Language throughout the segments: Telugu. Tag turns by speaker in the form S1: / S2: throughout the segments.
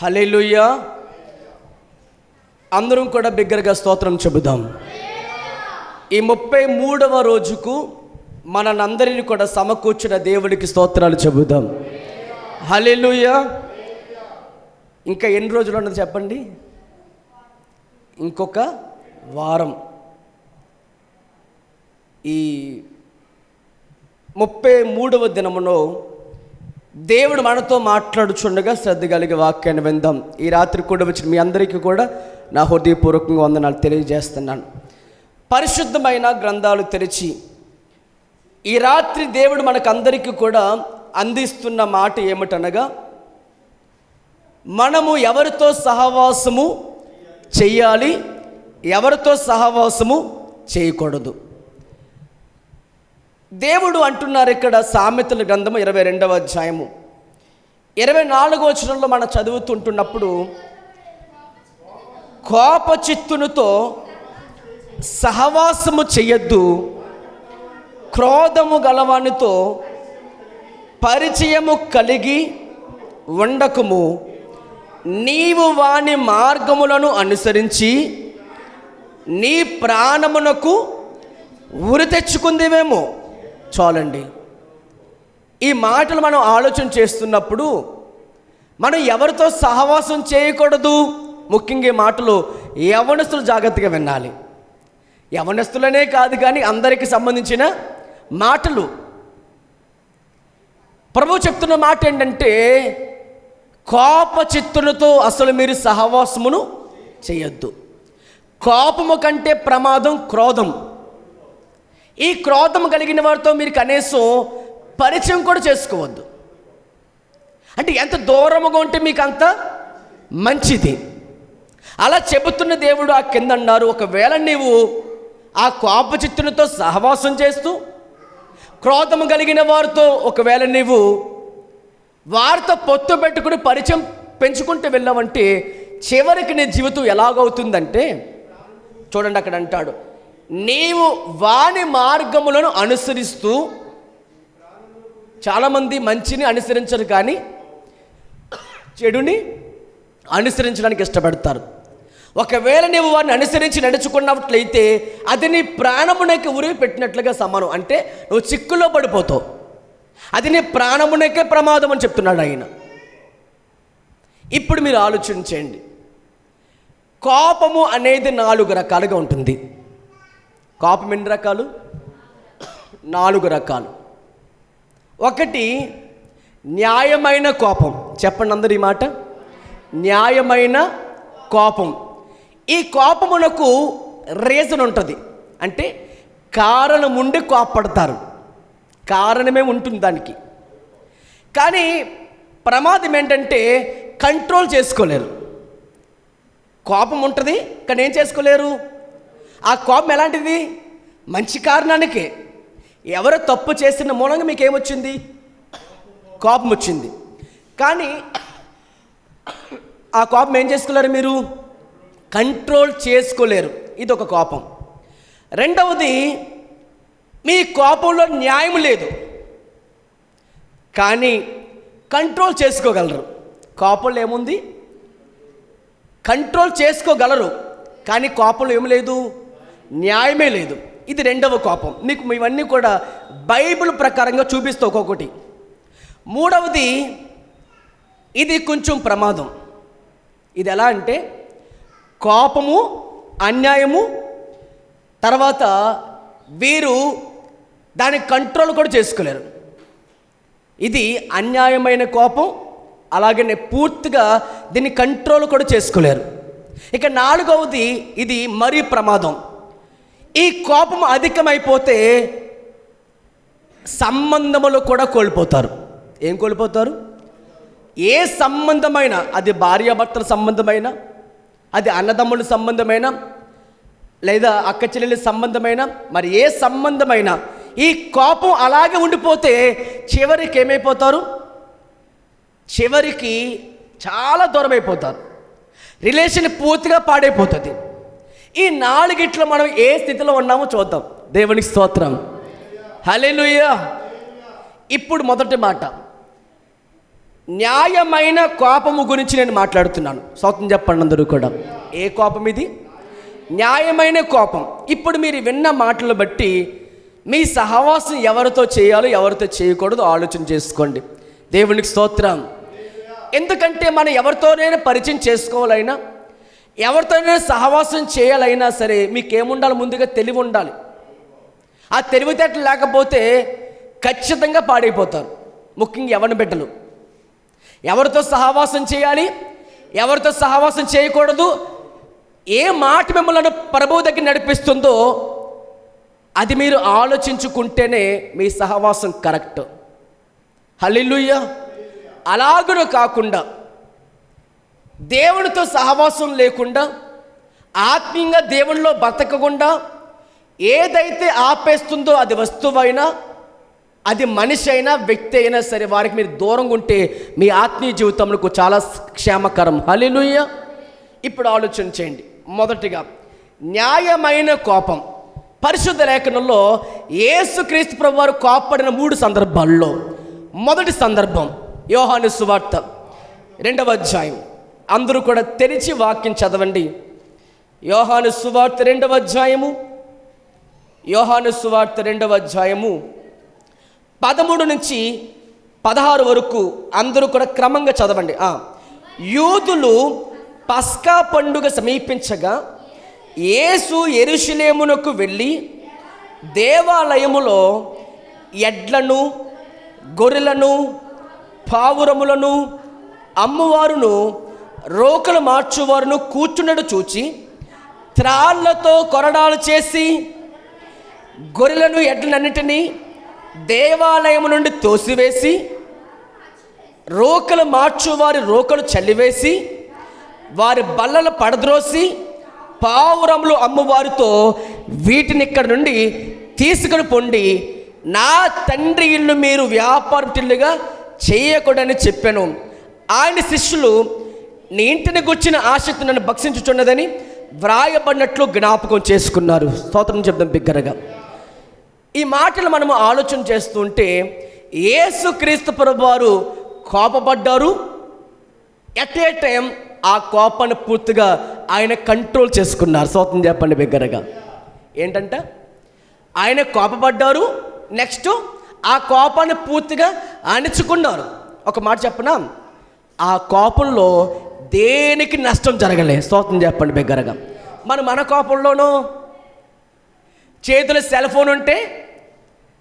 S1: హల్లెలూయా. అందరం కూడా బిగ్గరగా స్తోత్రం చెబుదాం. ఈ 33వ రోజుకు మనందరినీ కూడా సమకూర్చిన దేవుడికి స్తోత్రాలు చెబుదాం. హల్లెలూయా. ఇంకా ఎన్ని రోజులు ఉన్నది చెప్పండి? ఇంకొక వారం. ఈ 33వ దినములో దేవుడు మనతో మాట్లాడుచుండగా శ్రద్ధ కలిగే వాక్యాన్ని విందాం. ఈ రాత్రి కూడా వచ్చిన మీ అందరికీ కూడా నా హృదయపూర్వకంగా వందనాలు తెలియజేస్తున్నాను. పరిశుద్ధమైన గ్రంథాలు తెరిచి ఈ రాత్రి దేవుడు మనకందరికీ కూడా అందిస్తున్న మాట ఏమిటనగా, మనము ఎవరితో సహవాసము చెయ్యాలి, ఎవరితో సహవాసము చేయకూడదు. దేవుడు అంటున్నారు ఇక్కడ సామెతల గ్రంథము 22వ అధ్యాయము 24వ వచనంలో మనం చదువుతుంటున్నప్పుడు, కోపచిత్తునితో సహవాసము చెయ్యొద్దు, క్రోధము గలవానితో పరిచయము కలిగి ఉండకుము, నీవు వాని మార్గములను అనుసరించి నీ ప్రాణమునకు ఉరి తెచ్చుకుందేమో. చాలండి. ఈ మాటలు మనం ఆలోచన చేస్తున్నప్పుడు మనం ఎవరితో సహవాసం చేయకూడదు, ముఖ్యంగా ఈ మాటలు యవ్వనస్తులు జాగ్రత్తగా వినాలి. యవ్వనస్తులనే కాదు కానీ అందరికీ సంబంధించిన మాటలు. ప్రభువు చెప్తున్న మాట ఏంటంటే, కోపచిత్తులతో అసలు మీరు సహవాసమును చేయొద్దు. కోపము కంటే ప్రమాదం క్రోధం. ఈ క్రోధం కలిగిన వారితో మీరు కనీసం పరిచయం కూడా చేసుకోవద్దు. అంటే ఎంత దూరముగా ఉంటే మీకు అంత మంచిది. అలా చెబుతున్న దేవుడు ఆ కింద అన్నారు, ఒకవేళ నీవు ఆ కోపచిత్తులతో సహవాసం చేస్తూ క్రోధము కలిగిన వారితో ఒకవేళ నీవు వారితో పొత్తు పెట్టుకుని పరిచయం పెంచుకుంటూ వెళ్ళావంటే చివరికి నీ జీవితం ఎలాగవుతుందంటే, చూడండి అక్కడ అంటాడు, నీవు వాని మార్గములను అనుసరిస్తూ. చాలామంది మంచిని అనుసరించరు కానీ చెడుని అనుసరించడానికి ఇష్టపడతారు. ఒకవేళ నీవు వారిని అనుసరించి నడుచుకున్నట్లయితే అది నీ ప్రాణమునకి ఉరి పెట్టినట్లుగా సమానం. అంటే నువ్వు చిక్కులో పడిపోతావు. అది నీ ప్రాణమునకే ప్రమాదం అని చెప్తున్నాడు ఆయన. ఇప్పుడు మీరు ఆలోచించండి, కోపము అనేది 4 రకాలుగా ఉంటుంది. కోపం ఎన్ని రకాలు? 4 రకాలు. ఒకటి న్యాయమైన కోపం. చెప్పండి అందరు ఈ మాట, న్యాయమైన కోపం. ఈ కోపమునకు రీజన్ ఉంటుంది. అంటే కారణం ఉండి కోపడతారు, కారణమే ఉంటుంది దానికి. కానీ ప్రమాదం ఏంటంటే కంట్రోల్ చేసుకోలేరు. కోపం ఉంటుంది కానీ ఏం చేసుకోలేరు. ఆ కోపం ఎలాంటిది? మంచి కారణానికే. ఎవరో తప్పు చేసిన మూలంగా మీకు ఏమొచ్చింది? కోపం వచ్చింది. కానీ ఆ కోపం ఏం చేసుకోలేరు, మీరు కంట్రోల్ చేసుకోలేరు. ఇది ఒక కోపం. రెండవది, మీ కోపంలో న్యాయం లేదు కానీ కంట్రోల్ చేసుకోగలరు. కోపంలో ఏముంది? కంట్రోల్ చేసుకోగలరు కానీ కోపంలో ఏమి లేదు, న్యాయమే లేదు. ఇది రెండవ కోపం. మీకు ఇవన్నీ కూడా బైబిల్ ప్రకారంగా చూపిస్తూ ఒక్కొక్కటి. మూడవది, ఇది కొంచెం ప్రమాదం. ఇది ఎలా అంటే కోపము, అన్యాయము, తర్వాత వీరు దాని కంట్రోల్ కూడా చేసుకోలేరు. ఇది అన్యాయమైన కోపం. అలాగనే పూర్తిగా దీన్ని కంట్రోల్ కూడా చేసుకోలేరు. ఇక 4వది, ఇది మరీ ప్రమాదం. ఈ కోపం అధికమైపోతే సంబంధములు కూడా కోల్పోతారు. ఏం కోల్పోతారు? ఏ సంబంధమైన, అది భార్యాభర్తల సంబంధమైన, అది అన్నదమ్ముల సంబంధమైన, లేదా అక్క చెల్లెల సంబంధమైన, మరి ఏ సంబంధమైన ఈ కోపం అలాగే ఉండిపోతే చివరికి ఏమైపోతారు? చివరికి చాలా దూరం అయిపోతారు. రిలేషన్ పూర్తిగా పాడైపోతుంది. ఈ 4 మనం ఏ స్థితిలో ఉన్నామో చూద్దాం. దేవునికి స్తోత్రం. హల్లెలూయా. ఇప్పుడు మొదటి మాట, న్యాయమైన కోపము గురించి నేను మాట్లాడుతున్నాను. సౌతం చెప్పండి అందరూ కూడా. ఏ కోపం ఇది? న్యాయమైన కోపం. ఇప్పుడు మీరు విన్న మాటలు బట్టి మీ సహవాసం ఎవరితో చేయాలో ఎవరితో చేయకూడదు ఆలోచన చేసుకోండి. దేవునికి స్తోత్రం. ఎందుకంటే మనం ఎవరితోనైనా పరిచయం చేసుకోవాలైనా, ఎవరితోనైనా సహవాసం చేయాలైనా సరే మీకేముండాలి? ముందుగా తెలివి ఉండాలి. ఆ తెలివితేటలు లేకపోతే ఖచ్చితంగా పాడైపోతారు. ముఖ్యంగా యవ్వన బిడ్డలు. ఎవరితో సహవాసం చేయాలి, ఎవరితో సహవాసం చేయకూడదు, ఏ మాట మిమ్మల్ని ప్రభువు దగ్గర నడిపిస్తుందో అది మీరు ఆలోచించుకుంటేనే మీ సహవాసం కరెక్ట్. హల్లెలూయా. అలాగను కాకుండా దేవునితో సహవాసం లేకుండా, ఆత్మీయంగా దేవునిలో బతకకుండా ఏదైతే ఆపేస్తుందో అది వస్తువైనా, అది మనిషి అయినా వ్యక్తి అయినా సరే వారికి మీరు దూరంగా ఉంటే మీ ఆత్మీయ జీవితంలో చాలా క్షేమకరం. హల్లెలూయా. ఇప్పుడు ఆలోచన చేయండి. మొదటిగా న్యాయమైన కోపం. పరిశుద్ధ లేఖనంలో యేసుక్రీస్తు ప్రభువు వారు కోపపడిన 3 సందర్భాల్లో మొదటి సందర్భం యోహాను సువార్త 2వ అధ్యాయం. అందరూ కూడా తెరిచి వాక్యం చదవండి. యోహాను సువార్త 2వ అధ్యాయము, యోహాను సువార్త 2వ అధ్యాయము 13 నుంచి 16 వరకు అందరూ కూడా క్రమంగా చదవండి. యూదులు పస్కా పండుగ సమీపించగా యేసు యెరూషలేమునకు వెళ్ళి దేవాలయములో ఎడ్లను, గొర్రెలను, పావురములను అమ్మువారును, రోకలు మార్చువారును కూర్చున్నట్టు చూచి త్రాళ్లతో కొరడాలు చేసి గొర్రెలను, ఎడ్లనన్నిటినీ దేవాలయము నుండి తోసివేసి రోకలు మార్చువారి రోకలు చల్లివేసి వారి బల్లలు పడద్రోసి పావురములు అమ్మువారితో వీటిని ఇక్కడ నుండి తీసుకుని పొండి, నా తండ్రి ఇల్లు మీరు వ్యాపారటిల్లుగా చేయకూడదని చెప్పాను. ఆయన శిష్యులు నీ ఇంటిని గుర్చిన ఆసక్తి నన్ను భక్షించుచున్నదని వ్రాయబడినట్లు జ్ఞాపకం చేసుకున్నారు. స్తోత్రం చెప్దాం బిగ్గరగా. ఈ మాటలు మనము ఆలోచన చేస్తుంటే యేసుక్రీస్తు ప్రభువారు కోపపడ్డారు. ఎట్ ఏ టైం ఆ కోపాన్ని పూర్తిగా ఆయన కంట్రోల్ చేసుకున్నారు. స్తోత్రం చెప్పండి బిగ్గరగా. ఏంటంట? ఆయన కోపపడ్డారు, నెక్స్ట్ ఆ కోపాన్ని పూర్తిగా అణుచుకున్నారు. ఒక మాట చెప్పనా, ఆ కోపంలో దేనికి నష్టం జరగలే. స్తోత్రం చెప్పండి బిగ్గరగా. మన కోపంలోనూ చేతిలో సెల్ ఫోన్ ఉంటే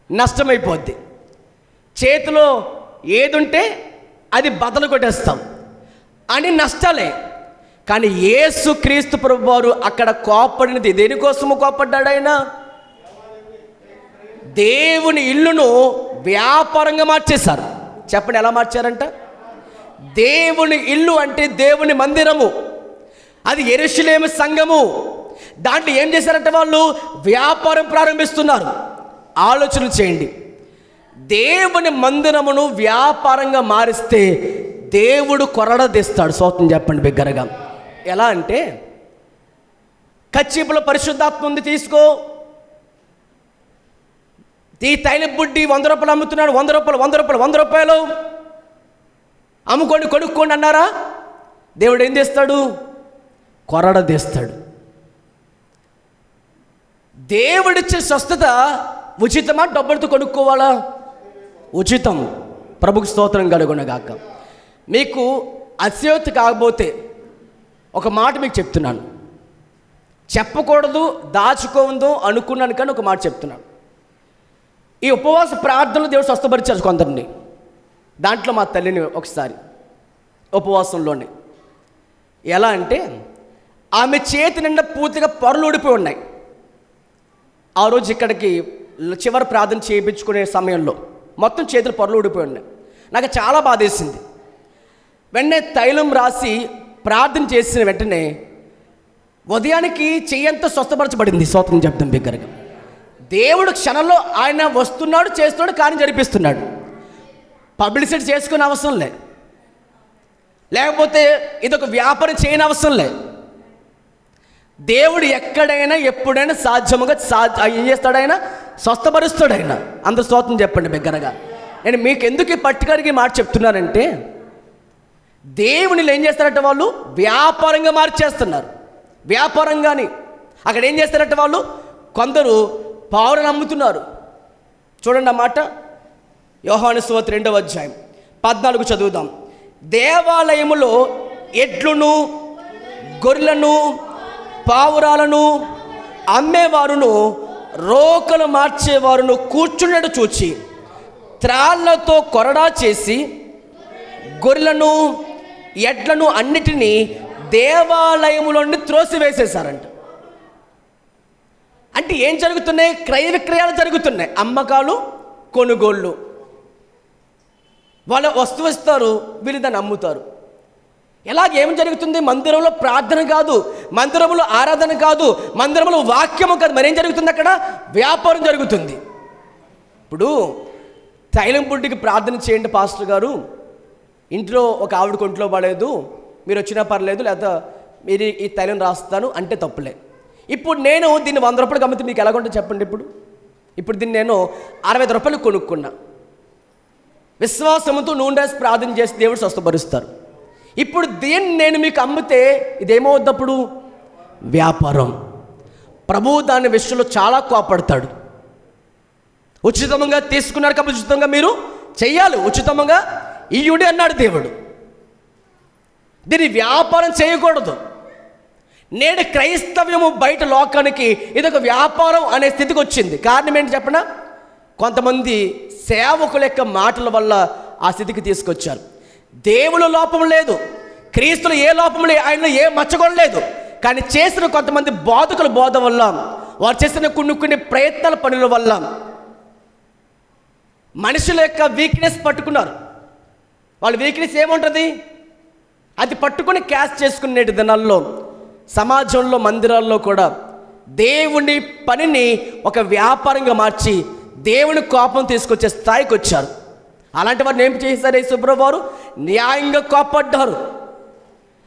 S1: నష్టమైపోద్ది, చేతిలో ఏది ఉంటే అది బదలు కొట్టేస్తాం అని నష్టాలే. కానీ యేసుక్రీస్తు ప్రభువారు అక్కడ కోపడినది దేనికోసము కోపడ్డాడు? ఆయన దేవుని ఇల్లును వ్యాపారంగా మార్చేశారు. చెప్పండి ఎలా మార్చారంట? దేవుని ఇల్లు అంటే దేవుని మందిరము, అది యెరూషలేము సంఘము. దాంట్లో ఏం చేశారంటే వాళ్ళు వ్యాపారం ప్రారంభిస్తున్నారు. ఆలోచన చేయండి. దేవుని మందిరమును వ్యాపారంగా మారిస్తే దేవుడు కొరడదీస్తాడు. స్తోత్రం చెప్పండి బిగ్గరగా. ఎలా అంటే, కచ్చిపులో పరిశుద్ధాత్మ ఉంది, తీసుకో. ఈ తైల బుడ్డి 100 రూపాయలు అమ్ముతున్నాడు, 100 రూపాయలు 100 రూపాయలు 100 రూపాయలు అమ్ముకోండి, కొనుక్కోండి అన్నారా? దేవుడు ఏం చేస్తాడు? కొరడదీస్తాడు. దేవుడిచ్చే స్వస్థత ఉచితమా, డబ్బులతో కొనుక్కోవాలా? ఉచితం. ప్రభుకు స్తోత్రం కలుగునగాక. మీకు అతిశయోక్తి కాకపోతే ఒక మాట మీకు చెప్తున్నాను, చెప్పకూడదు దాచుకోవద్దు అనుకున్నాను కానీ ఒక మాట చెప్తున్నాను. ఈ ఉపవాస ప్రార్థనలు దేవుడు స్వస్థపరిచారు కొందరిని. దాంట్లో మా తల్లిని ఒకసారి ఉపవాసంలోనే ఎలా అంటే, ఆమె చేతి నిండా పూర్తిగా పొరలు ఊడిపోయి ఉన్నాయి. ఆ రోజు ఇక్కడికి చివరి ప్రార్థన చేయించుకునే సమయంలో మొత్తం చేతులు పొరలు ఊడిపోయి ఉన్నాయి. నాకు చాలా బాధేసింది. వెంటనే తైలం రాసి ప్రార్థన చేసిన వెంటనే ఉదయానికి చెయ్యంతా స్వస్థపరచబడింది. స్తోత్రం చెప్తాం బిగ్గరగా. దేవుడు క్షణంలో ఆయన వస్తున్నాడు, చేస్తున్నాడు, కార్యం జరిపిస్తున్నాడు. పబ్లిసిటీ చేసుకునే అవసరం లే, లేకపోతే ఇదొక వ్యాపారం చేయని అవసరం లే. దేవుడు ఎక్కడైనా ఎప్పుడైనా సాధ్యముగా ఏం చేస్తాడు? ఆయన స్వస్థపరుస్తాడు. ఆయన అందరూ స్తోత్రం చెప్పండి బిగ్గరగా. నేను మీకు ఎందుకు ఈ పర్టికులర్గా మాట చెప్తున్నానంటే, దేవునిలో ఏం చేస్తారట, వాళ్ళు వ్యాపారంగా మార్చేస్తున్నారు. వ్యాపారంగాని అక్కడ ఏం చేస్తారట, వాళ్ళు కొందరు పావులను అమ్ముతున్నారు. చూడండి ఆ మాట, యోహాను సువార్త 2వ అధ్యాయం 14 చదువుదాం. దేవాలయములో ఎడ్లను గొర్రెలను పావురాలను అమ్మేవారును రోకలు మార్చేవారును కూర్చున్నట్టు చూచి త్రాళ్లతో కొరడా చేసి గొర్రెలను ఎడ్లను అన్నిటినీ దేవాలయములో నుండి త్రోసివేసేశారంట. అంటే ఏం జరుగుతున్నాయి? క్రయ విక్రయాలు జరుగుతున్నాయి, అమ్మకాలు కొనుగోళ్ళు. వాళ్ళ వస్తువు ఇస్తారు, వీళ్ళు దాన్ని అమ్ముతారు. ఏం జరుగుతుంది? మందిరంలో ప్రార్థన కాదు, మందిరంలో ఆరాధన కాదు, మందిరంలో వాక్యము కాదు, మరేం జరుగుతుంది? అక్కడ వ్యాపారం జరుగుతుంది. ఇప్పుడు తైలం పుట్టికి ప్రార్థన చేయండి పాస్టర్ గారు, ఇంట్లో ఒక ఆవిడ కొంట్లో పడలేదు, మీరు వచ్చినా పర్లేదు, లేదా మీరు ఈ తైలం రాస్తాను అంటే తప్పులే. ఇప్పుడు నేను దీన్ని 100 రూపాయలు అమ్మితే మీకు ఎలాగుంటే చెప్పండి. ఇప్పుడు దీన్ని నేను 65 రూపాయలు కొనుక్కున్నా. విశ్వాసంతో నూనె రాసి ప్రార్థన చేసి దేవుడు స్వస్థపరుస్తారు. ఇప్పుడు దీన్ని నేను మీకు అమ్మితే ఇదేమవుద్దప్పుడు? వ్యాపారం. ప్రభువు దాని విషయంలో చాలా కోపడతాడు. ఉచితంగా తీసుకున్నారు కాబట్టి ఉచితంగా మీరు చెయ్యాలి, ఉచితంగా ఇయ్యుడి అన్నాడు దేవుడు. దీన్ని వ్యాపారం చేయకూడదు. నేడు క్రైస్తవ్యము బయట లోకానికి ఇదొక వ్యాపారం అనే స్థితికి వచ్చింది. కారణం ఏంటి చెప్పనా? కొంతమంది సేవకుల యొక్క మాటల వల్ల ఆ స్థితికి తీసుకొచ్చారు. దేవుల లోపం లేదు, క్రీస్తులో ఏ లోపం లేదు, ఆయనలో ఏ మచ్చగొడ లేదు. కానీ చేసిన కొంతమంది బోధకుల బోధ వల్ల, వారు చేసిన కొన్ని ప్రయత్నాల పనుల వల్ల మనుషుల యొక్క వీక్నెస్ పట్టుకున్నారు. వాళ్ళ వీక్నెస్ ఏముంటుంది? అది పట్టుకొని క్యాష్ చేసుకునే దినాల్లో సమాజంలో మందిరాల్లో కూడా దేవుని పనిని ఒక వ్యాపారంగా మార్చి దేవుని కోపం తీసుకొచ్చే స్థాయికి వచ్చారు. అలాంటి వారిని ఏం చేశారు? యేసుప్రభువు వారు న్యాయంగా కోపడ్డారు.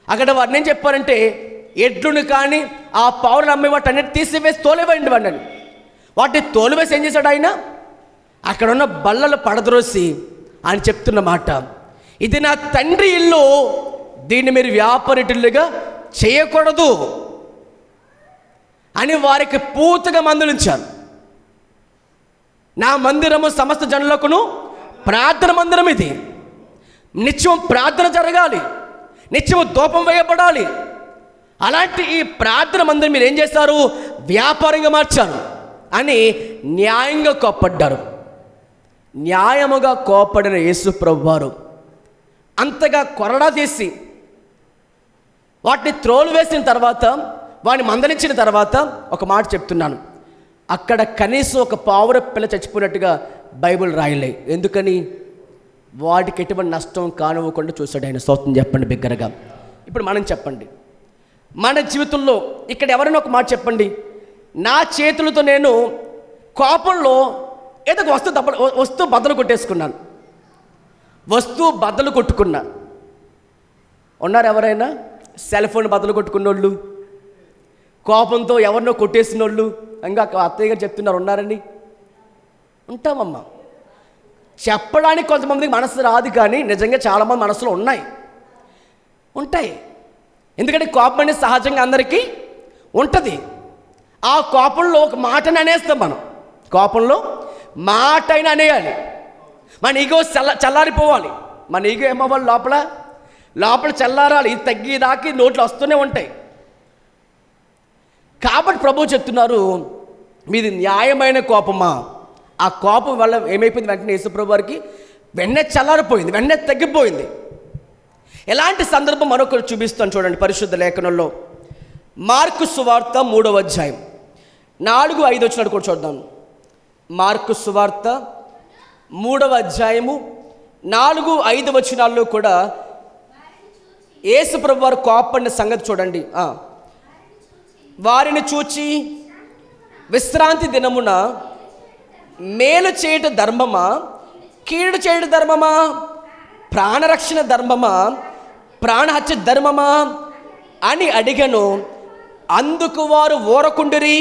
S1: అక్కడ వారిని ఏం చెప్పారంటే, ఎడ్లును కానీ ఆ పావులను అమ్మే వాటి అన్నిటి తీసివేసి తోలివేయండి వాడిని. వాటిని తోలివేసి ఏం చేశాడు ఆయన? అక్కడ ఉన్న బల్లలు పడద్రోసి ఆయన చెప్తున్న మాట, ఇది నా తండ్రి ఇల్లు, దీన్ని మీరు వ్యాపారిటులుగా చేయకూడదు అని వారికి పూర్తిగా మందలించారు. నా మందిరము సమస్త జనులకును ప్రార్థన మందిరం, ఇది నిత్యం ప్రార్థన జరగాలి, నిత్యం ధూపం వేయబడాలి. అలాంటి ఈ ప్రార్థన మందిరం మీరు ఏం చేస్తారు? వ్యాపారంగా మార్చారు అని న్యాయంగా కోప్పడ్డారు. న్యాయముగా కోప్పడిన యేసు ప్రభువు వారు అంతగా కొరడా చేసి వాటిని త్రోలు వేసిన తర్వాత, వాడిని మందలించిన తర్వాత ఒక మాట చెప్తున్నాను, అక్కడ కనీసం ఒక పావుర పిల్ల చచ్చిపోయినట్టుగా బైబిల్ రాయలే. ఎందుకని? వాటికి ఎటువంటి నష్టం కానివ్వకుండా చూశాడు ఆయన. స్తోత్రం చెప్పండి బిగ్గరగా. ఇప్పుడు మనం చెప్పండి, మన జీవితంలో ఇక్కడ ఎవరైనా ఒక మాట చెప్పండి, నా చేతులతో నేను కోపంలో ఏదో వస్తువు బద్దలు కొట్టేసుకున్నాను, వస్తువు బద్దలు కొట్టుకున్నా. ఉన్నారు ఎవరైనా? సెల్ ఫోన్ బద్దలు కొట్టుకున్నోళ్ళు, కోపంతో ఎవరినో కొట్టేసిన వాళ్ళు, ఇంకా అత్తయ్య గారు చెప్తున్నారు ఉన్నారని. ఉంటామమ్మా. చెప్పడానికి కొంతమందికి మనసు రాదు, కానీ నిజంగా చాలామంది మనసులో ఉంటాయి. ఎందుకంటే కోపం అనేది సహజంగా అందరికీ ఉంటుంది. ఆ కోపంలో ఒక మాటని అనేస్తాం మనం. కోపంలో మాట అయినా అనేయాలి. మన ఈగో చల్లారిపోవాలి. మన ఈగో ఏమవ్వాలి? లోపల చల్లారాలి. ఇది తగ్గేదాకి నోట్లు వస్తూనే ఉంటాయి. కాబట్టి ప్రభువు చెప్తున్నారు, మీది న్యాయమైన కోపమా? ఆ కోపం వల్ల ఏమైపోయింది? వెంటనే యేసుప్రభు వారికి వెన్నె చల్లారిపోయింది, వెన్నె తగ్గిపోయింది. ఎలాంటి సందర్భం మరొకరు చూపిస్తాను చూడండి. పరిశుద్ధ లేఖనంలో మార్కు సువార్త 3వ అధ్యాయం 4-5 వచ్చినట్టు కూడా చూద్దాం. మార్కు సువార్త 3వ అధ్యాయము 4-5 వచనాల్లో కూడా యేసుప్రభు వారు కోపడిన సంగతి చూడండి. వారిని చూచి, విశ్రాంతి దినమున మేలు చేయుట ధర్మమా, కీడు చేయుట ధర్మమా, ప్రాణరక్షణ ధర్మమా, ప్రాణహత్య ధర్మమా అని అడిగను. అందుకు వారు ఊరకుండిరి.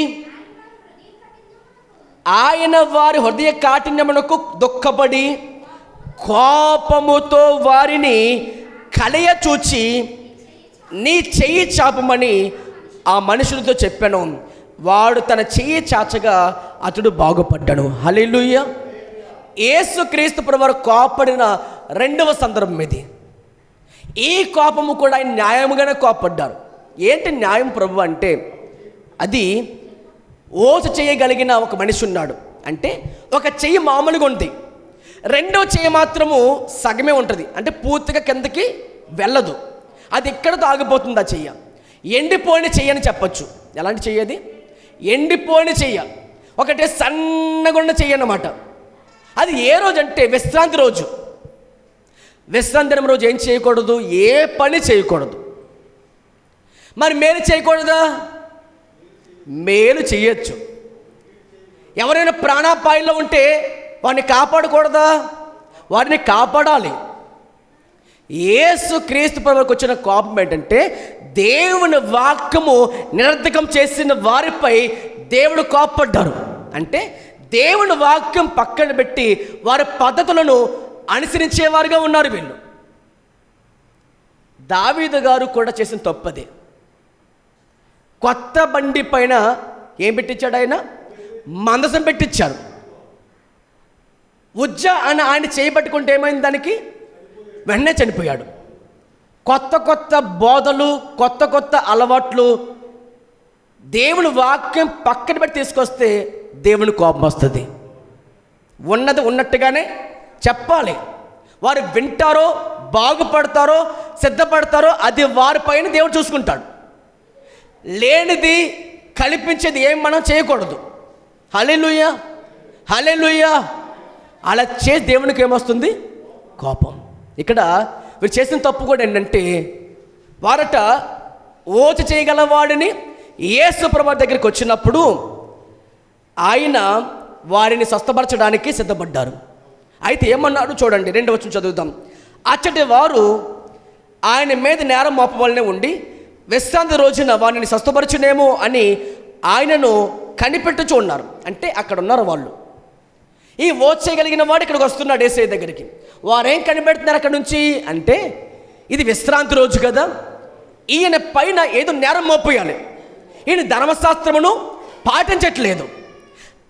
S1: ఆయన వారి హృదయ కాఠిన్యమునకు దుఃఖపడి కోపముతో వారిని కలయ చూచి నీ చెయ్యి చాపమని ఆ మనుషులతో చెప్పాను. వాడు తన చెయ్యి చాచగా అతడు బాగుపడ్డాడు. హల్లెలూయా. యేసుక్రీస్తు ప్రభువారు కోపడిన రెండవ సందర్భం ఇది. ఈ కోపము కూడా ఆయన న్యాయముగానే కోపడ్డారు. ఏంటి న్యాయం ప్రభు అంటే, అది ఓచ చేయగలిగిన ఒక మనిషి ఉన్నాడు. అంటే ఒక చెయ్యి మామూలుగా ఉంది, రెండో చెయ్యి మాత్రము సగమే ఉంటుంది, అంటే పూర్తిగా కిందకి వెళ్ళదు. అది ఎక్కడతో ఆగిపోతుంది ఆ చెయ్య. ఎండిపోయిన చెయ్యి అని చెప్పచ్చు. ఎలాంటి చెయ్యి అది? ఎండిపోయిన చెయ్య, ఒకటే సన్నగున్న చెయ్యి అన్నమాట. అది ఏ రోజు అంటే విశ్రాంతి రోజు. విశ్రాంతి దినం రోజు ఏం చేయకూడదు? ఏ పని చేయకూడదు. మరి మేలు చేయకూడదా? మేలు చేయొచ్చు. ఎవరైనా ప్రాణాపాయంలో ఉంటే వారిని కాపాడకూడదా? వారిని కాపాడాలి. యేసుక్రీస్తు ప్రభువుకు వచ్చిన కోపం ఏంటంటే, దేవుని వాక్యము నిరర్ధకం చేసిన వారిపై దేవుడు కోపపడ్డారు. అంటే దేవుని వాక్యం పక్కన పెట్టి వారి పద్ధతులను అనుసరించేవారుగా ఉన్నారు వీళ్ళు. దావీదు గారు కూడా చేసిన తప్పదే. కొత్త బండి పైన ఏం పెట్టించాడు ఆయన? మందసం పెట్టించారు. ఉజ్జ అని ఆయన చేయబట్టుకుంటే ఏమైంది? దానికి వెంటనే చనిపోయాడు. కొత్త కొత్త బోధలు, కొత్త కొత్త అలవాట్లు దేవుని వాక్యం పక్కన పెట్టి తీసుకొస్తే దేవుని కోపం వస్తుంది. ఉన్నది ఉన్నట్టుగానే చెప్పాలి. వారు వింటారో, బాగుపడతారో, సిద్ధపడతారో అది వారిపైన దేవుడు చూసుకుంటాడు. లేనిది కల్పించేది ఏం మనం చేయకూడదు. హల్లెలూయా, హల్లెలూయా. అలా చేసి దేవునికి ఏమొస్తుంది? కోపం. ఇక్కడ వీరు చేసిన తప్పు కూడా ఏంటంటే, వారట ఓచ చేయగలవాడిని యేసు ప్రభువు దగ్గరికి వచ్చినప్పుడు ఆయన వారిని స్వస్థపరచడానికి సిద్ధపడ్డారు. అయితే ఏమన్నాడు చూడండి, 2వ వచనం చదువుదాం. అచ్చటి వారు ఆయన మీద నేరం మోపవలనే ఉండి విశ్రాంతి రోజున వారిని స్వస్థపరచునేమో అని ఆయనను కనిపెట్టుచూ ఉన్నారు. అంటే అక్కడ ఉన్నారు వాళ్ళు. ఈ ఓచ చేయగలిగిన వాడు ఇక్కడికి వస్తున్నాడు యేసయ్య దగ్గరికి. వారేం కనిపెడుతున్నారు అక్కడ నుంచి అంటే, ఇది విశ్రాంతి రోజు కదా, ఈయన పైన ఏదో నేరం మోపేయాలి. ఈయన ధర్మశాస్త్రమును పాటించట్లేదు.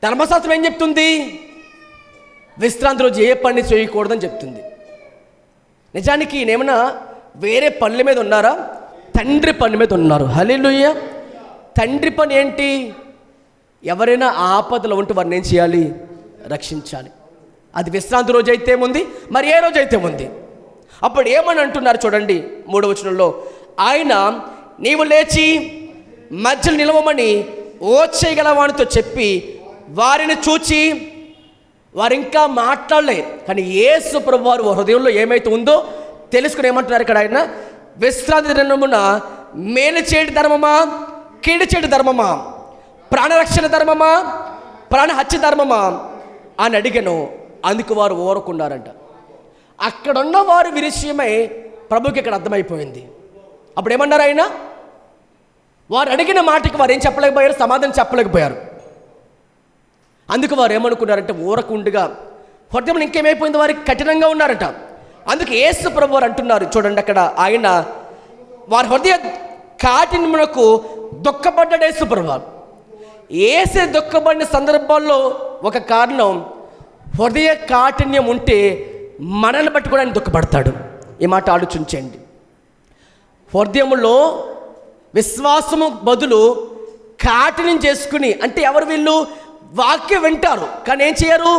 S1: ధర్మశాస్త్రం ఏం చెప్తుంది? విశ్రాంతి రోజు ఏ పని చేయకూడదని చెప్తుంది. నిజానికి ఈయన ఏమన్నా వేరే పనుల మీద ఉన్నారా? తండ్రి పని మీద ఉన్నారు. హల్లెలూయా. తండ్రి పని ఏంటి? ఎవరైనా ఆపదలో ఉంటే వారిని ఏం చేయాలి? రక్షించాలి. అది విశ్రాంతి రోజు అయితే ఉంది, మరి ఏ రోజు అయితే ఉంది. అప్పుడు ఏమని అంటున్నారు చూడండి 3వ వచనంలో, ఆయన నీవు లేచి మధ్యలో నిలవమని ఓచ చేయగల వానితో చెప్పి వారిని చూచి, వారు ఇంకా మాట్లాడలే కానీ యేసు ప్రభువు వారు హృదయంలో ఏమైతే ఉందో తెలుసుకుని ఏమంటున్నారు ఇక్కడ ఆయన, విశ్రాంతి దినమున మేలు చేయటి ధర్మమా, కీడు చేయటి ధర్మమా, ప్రాణరక్షణ ధర్మమా, ప్రాణహత్య ధర్మమా అని అడిగాను. అందుకు వారు ఊరుకున్నారంట. అక్కడున్న వారి విషయమై ప్రభుకి ఇక్కడ అర్థమైపోయింది. అప్పుడు ఏమన్నారు ఆయన? వారు అడిగిన మాటకి వారు ఏం చెప్పలేకపోయారు, సమాధానం చెప్పలేకపోయారు. అందుకు వారు ఏమనుకున్నారంటే, ఊరకుండగా హృదయం ఇంకేమైపోయింది, వారికి కఠినంగా ఉన్నారట. అందుకు యేసు ప్రభు వారు అంటున్నారు చూడండి అక్కడ, ఆయన వారి హృదయ కాఠిన్యమునకు దుఃఖపడ్డాడు యేసు ప్రభు వారు. యేసు దుఃఖపడిన సందర్భాల్లో ఒక కారణం, హృదయ కాఠిన్యం ఉంటే మనల్ని బట్టి కూడా ఆయన దుఃఖపడతాడు. ఈ మాట ఆలోచించండి. హృదయములో విశ్వాసము బదులు కాఠిన్యం చేసుకుని, అంటే ఎవరు వీళ్ళు? వాక్యం వింటారు కానీ ఏం చేయరు?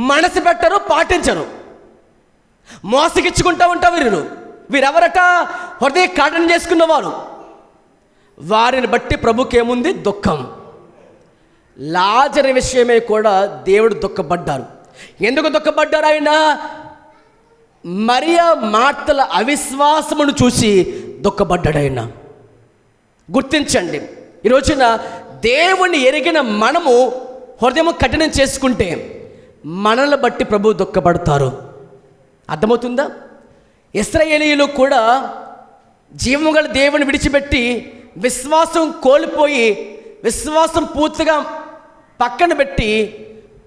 S1: మనసు పెట్టరు, పాటించరు, మోసగిచ్చుకుంటూ ఉంటారు వీరు. వీరెవరట? హృదయ కాఠిన్యం చేసుకున్నవారు. వారిని బట్టి ప్రభుకి ఏముంది? దుఃఖం. లాజరు విషయమే కూడా దేవుడు దుఃఖపడ్డారు. ఎందుకు దుఃఖపడ్డారు ఆయన? మరియ మార్తల అవిశ్వాసమును చూసి దుఃఖపడ్డాడు ఆయన. గుర్తించండి, ఈ రోజున దేవుణ్ణి ఎరిగిన మనము హృదయము కఠినం చేసుకుంటే మనల్ని బట్టి ప్రభు దుఃఖపడతారు. అర్థమవుతుందా? ఇశ్రాయేలీయులు కూడా జీవము గల దేవుని విడిచిపెట్టి విశ్వాసం కోల్పోయి, విశ్వాసం పూర్తిగా పక్కన పెట్టి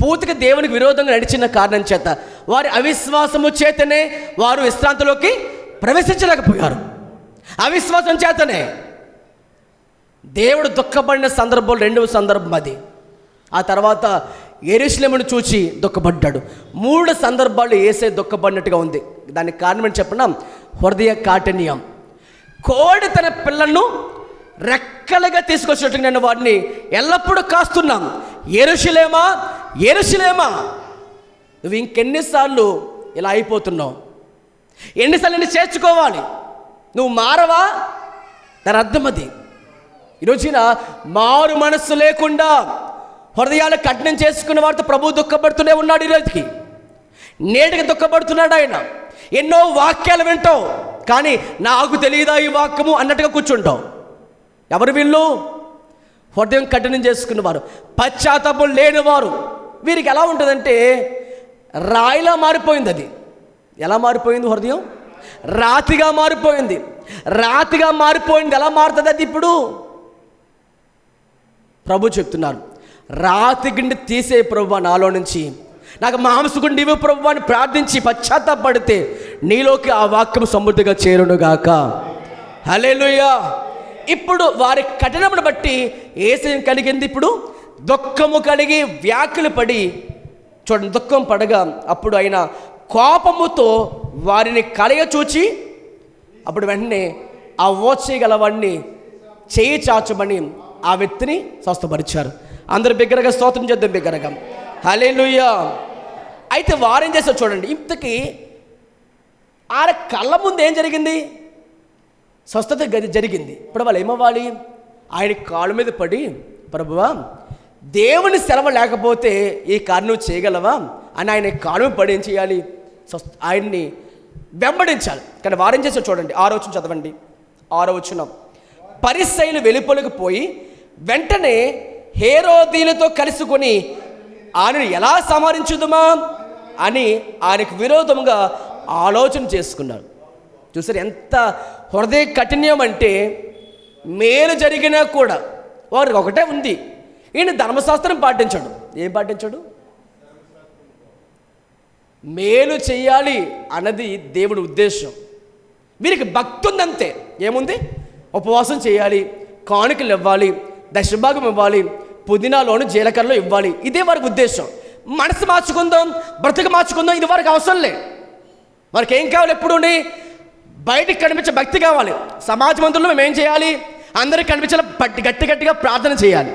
S1: పూర్తిగా దేవునికి విరోధంగా నడిచిన కారణం చేత, వారి అవిశ్వాసము చేతనే వారు విశ్రాంతిలోకి ప్రవేశించలేకపోయారు. అవిశ్వాసం చేతనే దేవుడు దుఃఖపడిన సందర్భం రెండవ సందర్భం అది. ఆ తర్వాత యెరూషలేమును చూచి దుఃఖపడ్డాడు. 3 సందర్భాలు యేసే దుఃఖపడినట్టుగా ఉంది. దానికి కారణం ఏంటి చెప్పిన హృదయ కాఠిన్యం. కోడి తన పిల్లలను రెక్కలుగా తీసుకొచ్చినట్టుగా నేను వాడిని ఎల్లప్పుడూ కాస్తున్నాం. యెరూషలేమా యెరూషలేమా, నువ్వు ఇంకెన్నిసార్లు ఇలా అయిపోతున్నావు, ఎన్నిసార్లు నిన్ను చేర్చుకోవాలి, నువ్వు మారవా? దాని అర్థం అది. ఈరోజున మారు మనస్సు లేకుండా హృదయాలు కఠినం చేసుకున్న వారితో ప్రభు దుఃఖపడుతూనే ఉన్నాడు. ఈరోజుకి నేటికి దుఃఖపడుతున్నాడు ఆయన. ఎన్నో వాక్యాలు వింటావు, కానీ నాకు తెలియదా ఈ వాక్యము అన్నట్టుగా కూర్చుంటావు. ఎవరు వీళ్ళు? హృదయం కఠినం చేసుకున్నవారు, పశ్చాత్తాపం లేనివారు. వీరికి ఎలా ఉంటుందంటే రాయిలా మారిపోయింది. అది ఎలా మారిపోయింది? హృదయం రాతిగా మారిపోయింది. రాతిగా మారిపోయింది. ఎలా మారుతుంది అది? ఇప్పుడు ప్రభు చెప్తున్నారు, రాతి గిండి తీసే ప్రభు నాలో నుంచి, నాకు మాంసగుండి ఇవ్వు ప్రభు అని ప్రార్థించి పశ్చాత్తాపడితే నీలోకి ఆ వాక్యం సమృద్ధిగా చేరునుగాక. హల్లెలూయా. ఇప్పుడు వారి కఠినమును బట్టి ఏసేం కలిగింది. ఇప్పుడు దుఃఖము కలిగి వ్యాకులు పడి, చూడండి, దుఃఖం పడగా అప్పుడు ఆయన కోపముతో వారిని కలయ చూచి అప్పుడు వెంటనే ఆ ఓచేయగలవాడిని చేయి చాచమని ఆ వ్యక్తిని స్వస్థపరిచారు. అందరూ బిగ్గరగా స్తోత్రం చేద్దాం, బిగ్గరగా హల్లెలూయా. అయితే వారేం చేశారు చూడండి. ఇంతకీ ఆయన కళ్ళ ముందు ఏం జరిగింది? స్వస్థత జరిగింది. ఇప్పుడు వాళ్ళు ఏమవ్వాలి? ఆయన కాళ్ళ మీద పడి, ప్రభువా దేవుని సెలవు లేకపోతే ఈ కార్యం చేయగలవా అని ఆయన కాళ్ళ పడి ఏం చేయాలి? ఆయన్ని వెంబడించాలి. కానీ వారేం చేశారు చూడండి. 6వ వచనం చదవండి. 6వ వచనం, పరిసయ్యులు వెలుపలకు పోయి వెంటనే హేరోదీయులతో కలుసుకొని ఆయనను ఎలా సంహరించుదుమా అని ఆయనకు విరోధముగా ఆలోచన చేసుకున్నారు. చూసారు ఎంత హృదయ కఠిన్యం అంటే, మేలు జరిగినా కూడా వారికి ఒకటే ఉంది, ఈయన ధర్మశాస్త్రం పాటించాడు. ఏం పాటించాడు? మేలు చెయ్యాలి అన్నది దేవుడి ఉద్దేశం. వీరికి భక్తి ఉందంతే. ఏముంది? ఉపవాసం చేయాలి, కానుకలు ఇవ్వాలి, దశభాగం ఇవ్వాలి, పుదీనాలోను జీలకర్రలో ఇవ్వాలి. ఇదే వారికి ఉద్దేశం. మనసు మార్చుకుందాం, బ్రతుకు మార్చుకుందాం, ఇది వారికి అవసరం లేదు. వారికి ఏం కావాలి? ఎప్పుడు బయటికి కనిపించే భక్తి కావాలి. సమాజ మందుల్లో మేము ఏం చేయాలి? అందరికి కనిపించేలా గట్టి గట్టిగా ప్రార్థన చేయాలి,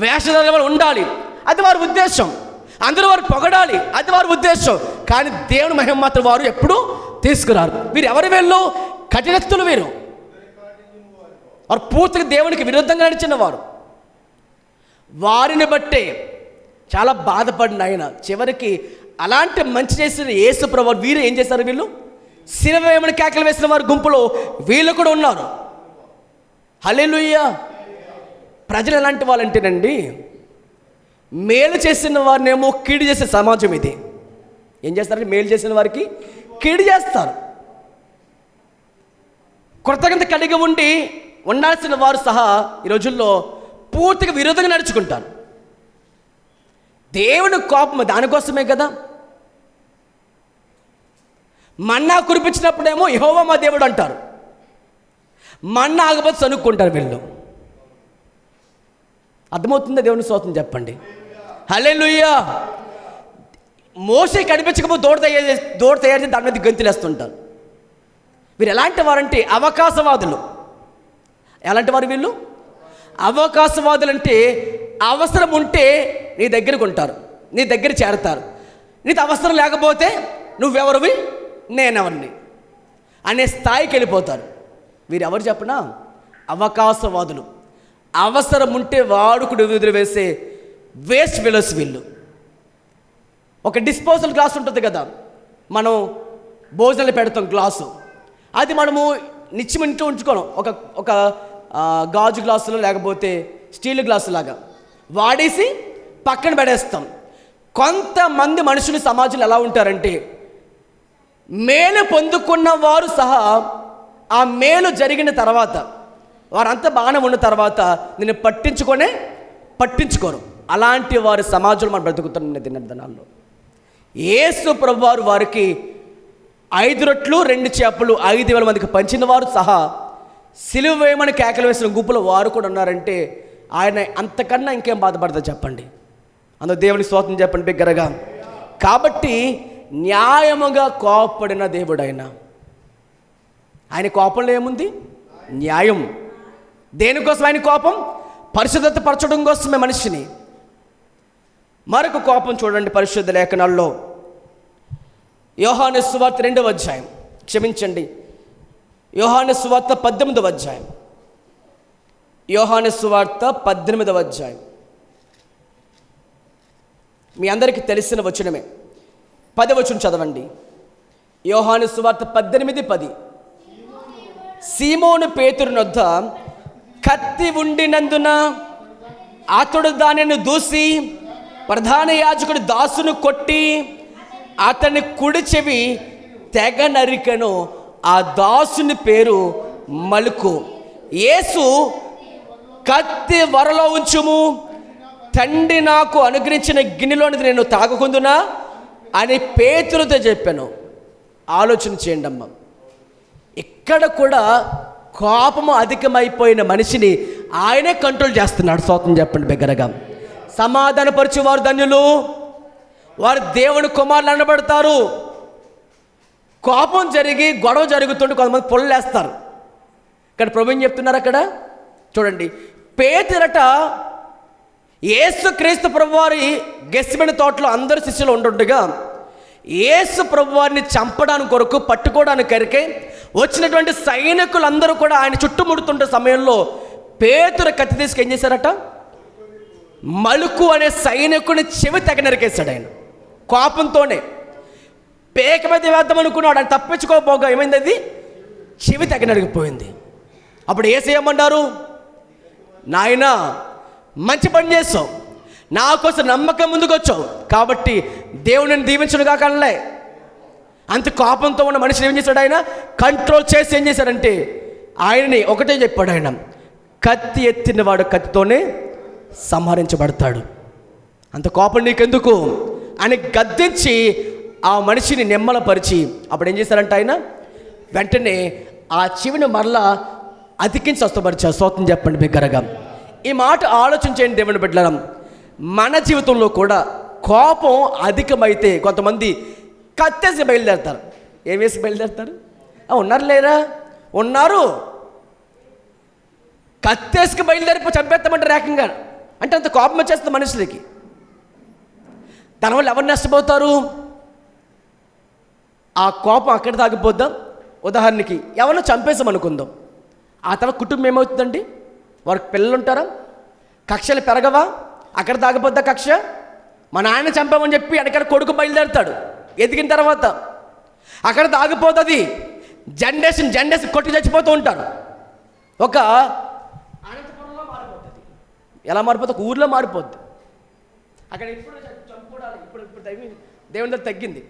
S1: వేషధారణ ఉండాలి, అది వారి ఉద్దేశం. అందరూ వారు పొగడాలి, అది వారి ఉద్దేశం. కానీ దేవుని మహిమ మాత్రం వారు ఎప్పుడూ తీసుకురారు. వీరు ఎవరు? వీళ్ళు కఠినస్తులు. వీరు వారు పూర్తిగా దేవునికి విరుద్ధంగా నడిచిన వారు. వారిని బట్టే చాలా బాధపడిన ఆయన చివరికి అలాంటి మంచి చేసిన యేసు ప్రభువు వీరు ఏం చేశారు? వీళ్ళు సిలువ వేయమని కేకలు వేసిన వారి గుంపులో వీళ్ళు కూడా ఉన్నారు. హల్లెలూయా. ప్రజలు ఎలాంటి వాళ్ళంటేనండి, మేలు చేసిన వారినేమో కీడు చేసే సమాజం ఇది. ఏం చేస్తారంటే మేలు చేసిన వారికి కీడు చేస్తారు. కృతజ్ఞత కలిగి ఉండాల్సిన వారు సహా ఈ రోజుల్లో పూర్తిగా విరోధంగా నడుచుకుంటారు. దేవుని కోపం దానికోసమే కదా. మన్నా కురిపించినప్పుడేమో యెహోవా మా దేవుడు అంటారు, మన్నా ఆగబోతు సనుక్కుంటారు వీళ్ళు. అర్థమవుతుందా దేవుని స్తోత్రం? చెప్పండి హల్లెలూయా. మోషే కనిపించకపోతే దూడ తయారు చేసి దాని మీద గంతులేస్తుంటారు. వీరు ఎలాంటి వారంటే అవకాశవాదులు. ఎలాంటి వారు వీళ్ళు? అవకాశవాదులు అంటే అవసరం ఉంటే నీ దగ్గరకు ఉంటారు, నీ దగ్గర చేరతారు. నీకు అవసరం లేకపోతే నువ్వెవరివి, నేనెవరిని అనే స్థాయికి వెళ్ళిపోతారు. వీరు ఎవరు చెప్పనా? అవకాశవాదులు. అవసరం ఉంటే వాడుకుడు ఎదురు వేసే వేస్ట్ ఫెలోస్ వీళ్ళు. ఒక డిస్పోజల్ గ్లాస్ ఉంటుంది కదా, మనం భోజనాలు పెడతాం గ్లాసు, అది మనము నిత్యం ఇంట్లో ఉంచుకోను. ఒక గాజు గ్లాసులో లేకపోతే స్టీల్ గ్లాసు లాగా వాడేసి పక్కన పడేస్తాం. కొంతమంది మనుషులు సమాజంలో ఎలా ఉంటారంటే, మేలు పొందుకున్న వారు సహా ఆ మేలు జరిగిన తర్వాత వారంతా బాగానే ఉన్న తర్వాత నేను పట్టించుకోరు. అలాంటి వారి సమాజంలో మనం బ్రతుకుతున్న దినాల్లో యేసు ప్రభువారు వారికి 5 రొట్లు 2 చేపలు 5,000 మందికి పంచిన వారు సహా సిలువ వేయమని కేకలు వేసిన గుంపులో వారు కూడా ఉన్నారంటే ఆయన అంతకన్నా ఇంకేం బాధపడతారు చెప్పండి. అందులో దేవుని స్తోత్రం చెప్పండి బిగ్గరగా. కాబట్టి న్యాయముగా కోపడిన దేవుడు ఆయన కోపంలో ఏముంది? న్యాయం. దేనికోసం ఆయన కోపం? పరిశుద్ధత పరచడం కోసమే మనిషిని. మరొక కోపం చూడండి పరిశుద్ధ లేఖనాల్లో. యోహాను సువార్త 2వ అధ్యాయం, క్షమించండి, యోహాను సువార్త 18వ అధ్యాయం. యోహాను సువార్త 18వ అధ్యాయం మీ అందరికీ తెలిసిన వచనమే. 10వ వచనం చదవండి. యోహాను సువార్త 18:10. సీమోను పేతురునొద్ద కత్తి ఉండినందున అతడు దానిని దూసి ప్రధాన యాజకుడు దాసును కొట్టి అతని కుడి చెవి తెగ నరికెను. ఆ దాసుని పేరు మలుకు. యేసు కత్తి వరలో ఉంచుము, తండ్రి నాకు అనుగ్రహించిన గిన్నెలోనిది నేను తాగకుందునా అని పేతురుతో చెప్పాను. ఆలోచన చేయండి అమ్మ. ఇక్కడ కూడా కోపము అధికమైపోయిన మనిషిని ఆయనే కంట్రోల్ చేస్తున్నాడు. స్తోత్రం చెప్పండి బిగ్గరగా. సమాధానపరిచేవారు ధన్యులు, వారు దేవుని కుమారులు అనబడతారు. కోపం జరిగి గొడవ జరుగుతుంటే కొంతమంది పొల్లేస్తారు. ఇక్కడ ప్రభు ఏం చెప్తున్నారు అక్కడ చూడండి. పేతురట యేసు క్రీస్తు ప్రభువారి గెత్సేమనే తోటలో అందరు శిష్యులు ఉంటుండగా యేసు ప్రభువారిని చంపడానికి కొరకు పట్టుకోవడానికి కొరకే వచ్చినటువంటి సైనికులందరూ కూడా ఆయన చుట్టుముడుతుంటే సమయంలో పేతురు కత్తి తీసుకు ఏం చేశారట? మలుకు అనే సైనికుని చెవి తెగ నరికేశాడు. ఆయన కోపంతోనే పేక మీద వేద్దాం అనుకున్నాడు. ఆయన తప్పించుకోపోగా ఏమైంది? అది చెవి తెగ నరిగిపోయింది. అప్పుడు ఏసేయమన్నారు, నాయనా మంచి పని చేస్తావు, నా కోసం నమ్మకం ముందుకు వచ్చావు కాబట్టి దేవుడిని దీవించను కాకలే. అంత కోపంతో ఉన్న మనిషిని ఏం చేశాడు? ఆయన కంట్రోల్ చేసి ఏం చేశాడంటే ఆయనని ఒకటే చెప్పాడు, ఆయన కత్తి ఎత్తిన వాడు కత్తితోనే సంహరించబడతాడు. అంత కోపం నీకెందుకు అని గద్దించి ఆ మనిషిని నెమ్మలపరిచి అప్పుడు ఏం చేశారంటే ఆయన వెంటనే ఆ చెవిని మరలా అతికించి స్వస్థపరిచారు. స్తోత్రం చెప్పండి బిగ్గరగా. ఈ మాట ఆలోచన చేయండి దేవుని బిడ్డలారా. మన జీవితంలో కూడా కోపం అధికమైతే కొంతమంది కత్తేసి బయలుదేరతారు. ఏం వేసి బయలుదేరతారు? ఉన్నారు లేరా? ఉన్నారు. కత్తేసుకు బయలుదేరి చంపేస్తామంటారు ఏకంగా. అంటే అంత కోపం వచ్చేస్తుంది మనుషులకి. దానివల్ల ఎవరు నష్టపోతారు? ఆ కోపం అక్కడ తాగిపోద్దాం. ఉదాహరణకి ఎవరినో చంపేసాం అనుకుందాం, ఆ తర్వాత కుటుంబం ఏమవుతుందండి? వారికి పిల్లలు ఉంటారా? కక్షలు పెరగవా? అక్కడ తాగిపోద్దా కక్ష? మా నాయన చంపామని చెప్పి వెనకాల కొడుకు బయలుదేరుతాడు. ఎదిగిన తర్వాత అక్కడ తాగిపోతుంది. జనరేషన్ కొట్టి చచ్చిపోతూ ఉంటారు. ఒక అనంతపురంలో మారిపోతుంది. ఎలా మారిపోతుంది? ఒక ఊర్లో మారిపోద్ది. అక్కడ ఇప్పుడు చంపుకోవడాలి. ఇప్పుడు దేవుని దగ్గర తగ్గింది.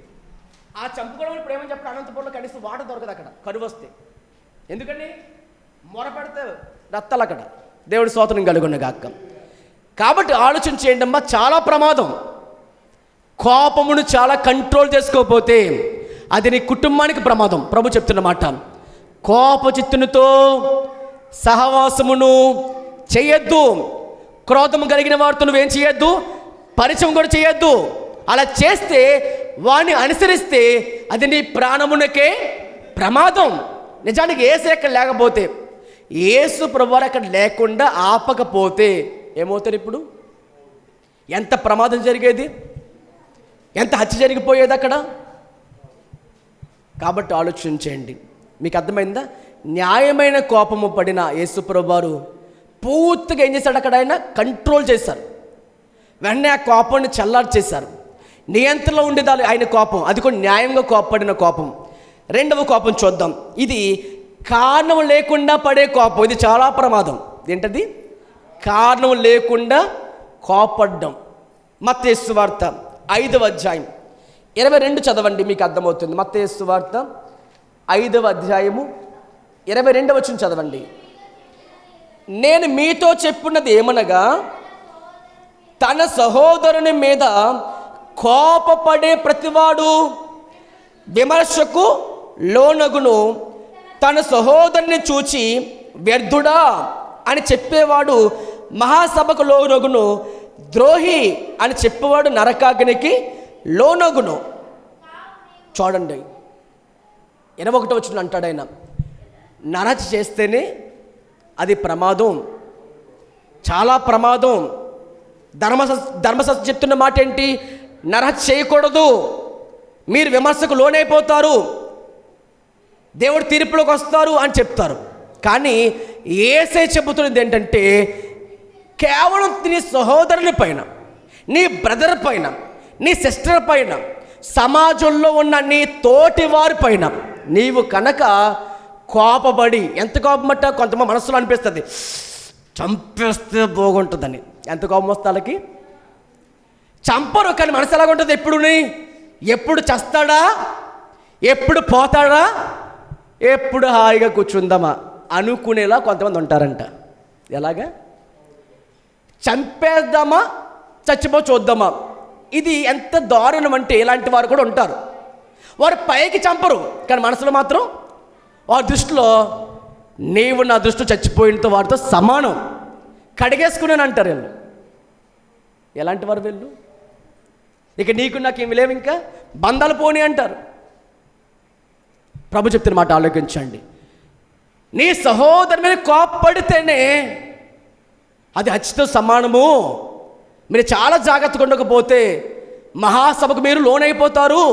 S1: ఆ చంపుకోవడం ఇప్పుడు ఏమని చెప్పి అనంతపురంలో కనీసం వాటర్ దొరకదు. అక్కడ కరువు వస్తే ఎందుకని మొరపెడితే రత్తాలు అక్కడ. దేవుడి స్తోత్రం కలుగున్న గాక. కాబట్టి ఆలోచన చేయండి అమ్మా, చాలా ప్రమాదం. కోపమును చాలా కంట్రోల్ చేసుకోకపోతే అది నీ కుటుంబానికి ప్రమాదం. ప్రభు చెప్తున్నమాట, కోపచిత్తునితో సహవాసమును చేయొద్దు. క్రోధము కలిగిన వారితో నువ్వేం చేయొద్దు? పరిచయం కూడా చేయొద్దు. అలా చేస్తే వాడిని అనుసరిస్తే అది నీ ప్రాణమునకే ప్రమాదం. నిజానికి యేసు అక్కడ లేకపోతే, యేసు ప్రభువారు అక్కడ లేకుండా ఆపకపోతే ఏమవుతారు? ఇప్పుడు ఎంత ప్రమాదం జరిగేది, ఎంత హత్య జరిగిపోయేది అక్కడ. కాబట్టి ఆలోచన చేయండి. మీకు అర్థమైందా? న్యాయమైన కోపము పడిన యేసు ప్రభువారు పూర్తిగా ఏం చేశాడు? అక్కడ ఆయన కంట్రోల్ చేశారు. వెంటనే ఆ కోపాన్ని చల్లారు చేశారు. నియంత్రణలో ఉండేదాన్ని ఆయన కోపం. అది కూడా న్యాయంగా కోపపడిన కోపం. రెండవ కోపం చూద్దాం. ఇది కారణం లేకుండా పడే కోపం. ఇది చాలా ప్రమాదం. ఏంటది? కారణం లేకుండా కోపడ్డం. మత్తయి సువార్త 5వ అధ్యాయం 22 చదవండి, మీకు అర్థమవుతుంది. మత్తయి సువార్త 5వ అధ్యాయము 22వ వచనం చదవండి. నేను మీతో చెప్పున్నది ఏమనగా, తన సహోదరుని మీద కోపపడే ప్రతివాడు విమర్శకు లోనగును, తన సహోదరుని చూచి వ్యర్థుడా అని చెప్పేవాడు మహాసభకు లోనగును, ద్రోహి అని చెప్పేవాడు నరకాగ్నికి లోనగును. చూడండి 21వ వచనం అంటాడు ఆయన, నరహత్య చేస్తేనే అది ప్రమాదం, చాలా ప్రమాదం. ధర్మశాస్త్రం చెప్తున్న మాట ఏంటి? నరహత్య చేయకూడదు, మీరు విమర్శకు లోనైపోతారు, దేవుడు తీర్పులోకి వస్తారు అని చెప్తారు. కానీ యేసే చెబుతున్నది ఏంటంటే, కేవలం నీ సహోదరుని పైన, నీ బ్రదర్ పైన, నీ సిస్టర్ పైన, సమాజంలో ఉన్న నీ తోటి వారి పైన నీవు కనుక కోపపడి, ఎంత కోపమట్ట కొంతమంది మనసులో అనిపిస్తుంది, చంపేస్తే బాగుంటుందని. ఎంత కోపం వస్తే వాళ్ళకి? చంపరు, కానీ మనసు ఎలాగుంటుంది? ఎప్పుడు చస్తాడా, ఎప్పుడు పోతాడా, ఎప్పుడు హాయిగా కూర్చుందామా అనుకునేలా కొంతమంది ఉంటారంట. ఎలాగా? చంపేద్దామా, చచ్చిపో చూద్దామా. ఇది ఎంత దారుణం అంటే ఇలాంటి వారు కూడా ఉంటారు. వారు పైకి చంపరు, కానీ మనసులో మాత్రం వారి దృష్టిలో నీవు నా దృష్టిలో చచ్చిపోయినతో వారితో సమానం, కడిగేసుకున్నాను అంటారు వీళ్ళు. ఎలాంటి వారు వీళ్ళు? ఇక నీకు నాకు ఏమి లేవు, ఇంకా బంధాలు పోనీ అంటారు. ప్రభు చెప్తున్న మాట ఆలోచించండి. నీ సహోదరు మీద కోప్పడితేనే అది హత్యతో సమానము. మీరు చాలా జాగ్రత్తగా ఉండకపోతే మహాసభకు మీరు లోనైపోతారు,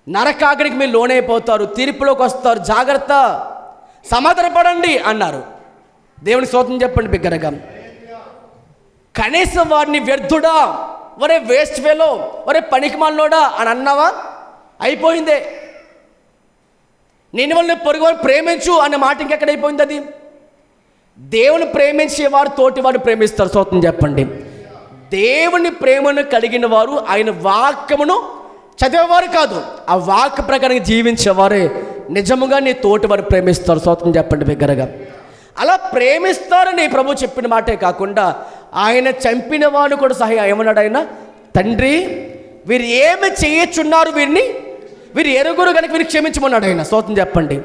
S1: నరకాగ్నికి మీరు లోనైపోతారు, తీర్పులోకి వస్తారు, జాగ్రత్త, సమాధానపడండి అన్నారు. దేవుని స్తోత్రం చెప్పండి బిగ్గరగా. కనీసం వారిని వ్యర్థుడా, ఒరే వేస్ట్ ఫెలో, ఒరే పనికిమాలినోడా అని అన్నావా? అయిపోయిందే. నేను వాళ్ళని పొరుగువారు ప్రేమించు అన్న మాట ఇంకెక్కడైపోయింది? అది దేవుని ప్రేమించేవారు తోటి వారు ప్రేమిస్తారు. స్తోత్రం చెప్పండి. దేవుని ప్రేమను కలిగిన వారు ఆయన వాక్యమును చదివేవారు కాదు, ఆ వాక్య ప్రకారం జీవించేవారే నిజముగా నీ తోటి వారు ప్రేమిస్తారు. స్తోత్రం చెప్పండి బిగ్గరగా. అలా ప్రేమిస్తారని ప్రభు చెప్పిన మాటే కాకుండా ఆయన చంపిన వాడు కూడా సహా ఏమన్నాడు ఆయన? తండ్రి, వీరు ఏమి చేయొచ్చున్నారు, వీరు ఎరుగురు కనుక వీరికి క్షమించమన్నాడు ఆయన. స్తోత్రం చెప్పండి.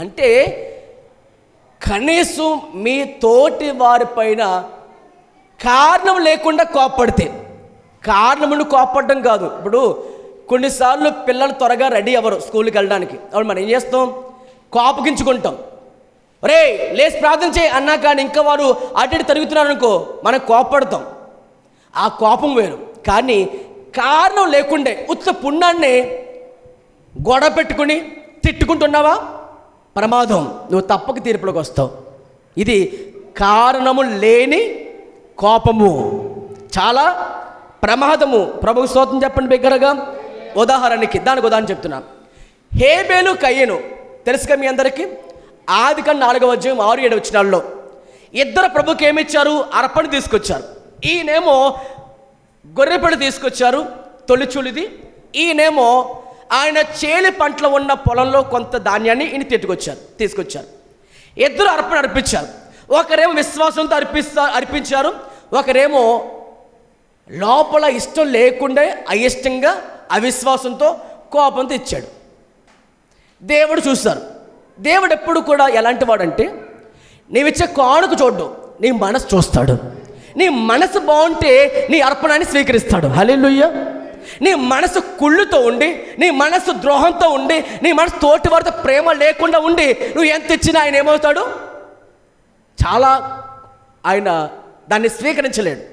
S1: అంటే కనీసం మీ తోటి వారిపైన కారణం లేకుండా కోప్పడితే, కారణమును కోప్పడడం కాదు. ఇప్పుడు కొన్నిసార్లు పిల్లలు త్వరగా రెడీ అవ్వరు స్కూల్కి వెళ్ళడానికి. అప్పుడు మనం ఏం చేస్తాం? కోపగించుకుంటాం. రే లేచి ప్రార్థన చేయి అన్నా కానీ ఇంకా వారు అటు ఇటు తిరుగుతున్నారు అనుకో, మనం కోపడతాం. ఆ కోపం వేరు. కానీ కారణం లేకుండే ఉత్త పుణ్యాన్ని గొడవ పెట్టుకుని తిట్టుకుంటున్నావా? ప్రమాదం, నువ్వు తప్పక తీర్పులోకి వస్తావు. ఇది కారణము లేని కోపము, చాలా ప్రమాదము. ప్రభువు స్తోత్రం చెప్పండి బిగ్గరగా. దానికి ఉదాహరణ చెప్తున్నాను. హేబేలు కయ్యను తెలుసుగా మీ అందరికీ. ఆదికాండం 4వ అధ్యాయం 6-7 వచనాల్లో ఇద్దరు ప్రభుకి ఏమిచ్చారు? అర్పణ తీసుకొచ్చారు. ఈయనేమో గొర్రెపిల్ల తీసుకొచ్చారు, తొలిచూలిది. ఈయనేమో ఆయన చేలి పంటలో ఉన్న పొలంలో కొంత ధాన్యాన్ని ఈయన తీసుకొచ్చారు. ఇద్దరు అర్పణ అర్పించారు. ఒకరేమో విశ్వాసంతో అర్పించారు, ఒకరేమో లోపల ఇష్టం లేకుండా అయిష్టంగా అవిశ్వాసంతో కోపంతో ఇచ్చాడు. దేవుడు చూశారు. దేవుడు ఎప్పుడు కూడా ఎలాంటి వాడంటే, నీవిచ్చే కానుక చూడ్డు, నీ మనసు చూస్తాడు. నీ మనసు బాగుంటే నీ అర్పణాన్ని స్వీకరిస్తాడు. హల్లెలూయా. నీ మనసు కుళ్ళుతో ఉండి, నీ మనసు ద్రోహంతో ఉండి, నీ మనసు తోటి వారితో ప్రేమ లేకుండా ఉండి నువ్వు ఎంత ఇచ్చినా ఆయన ఏమవుతాడు? చాలా ఆయన దాన్ని స్వీకరించలేడు.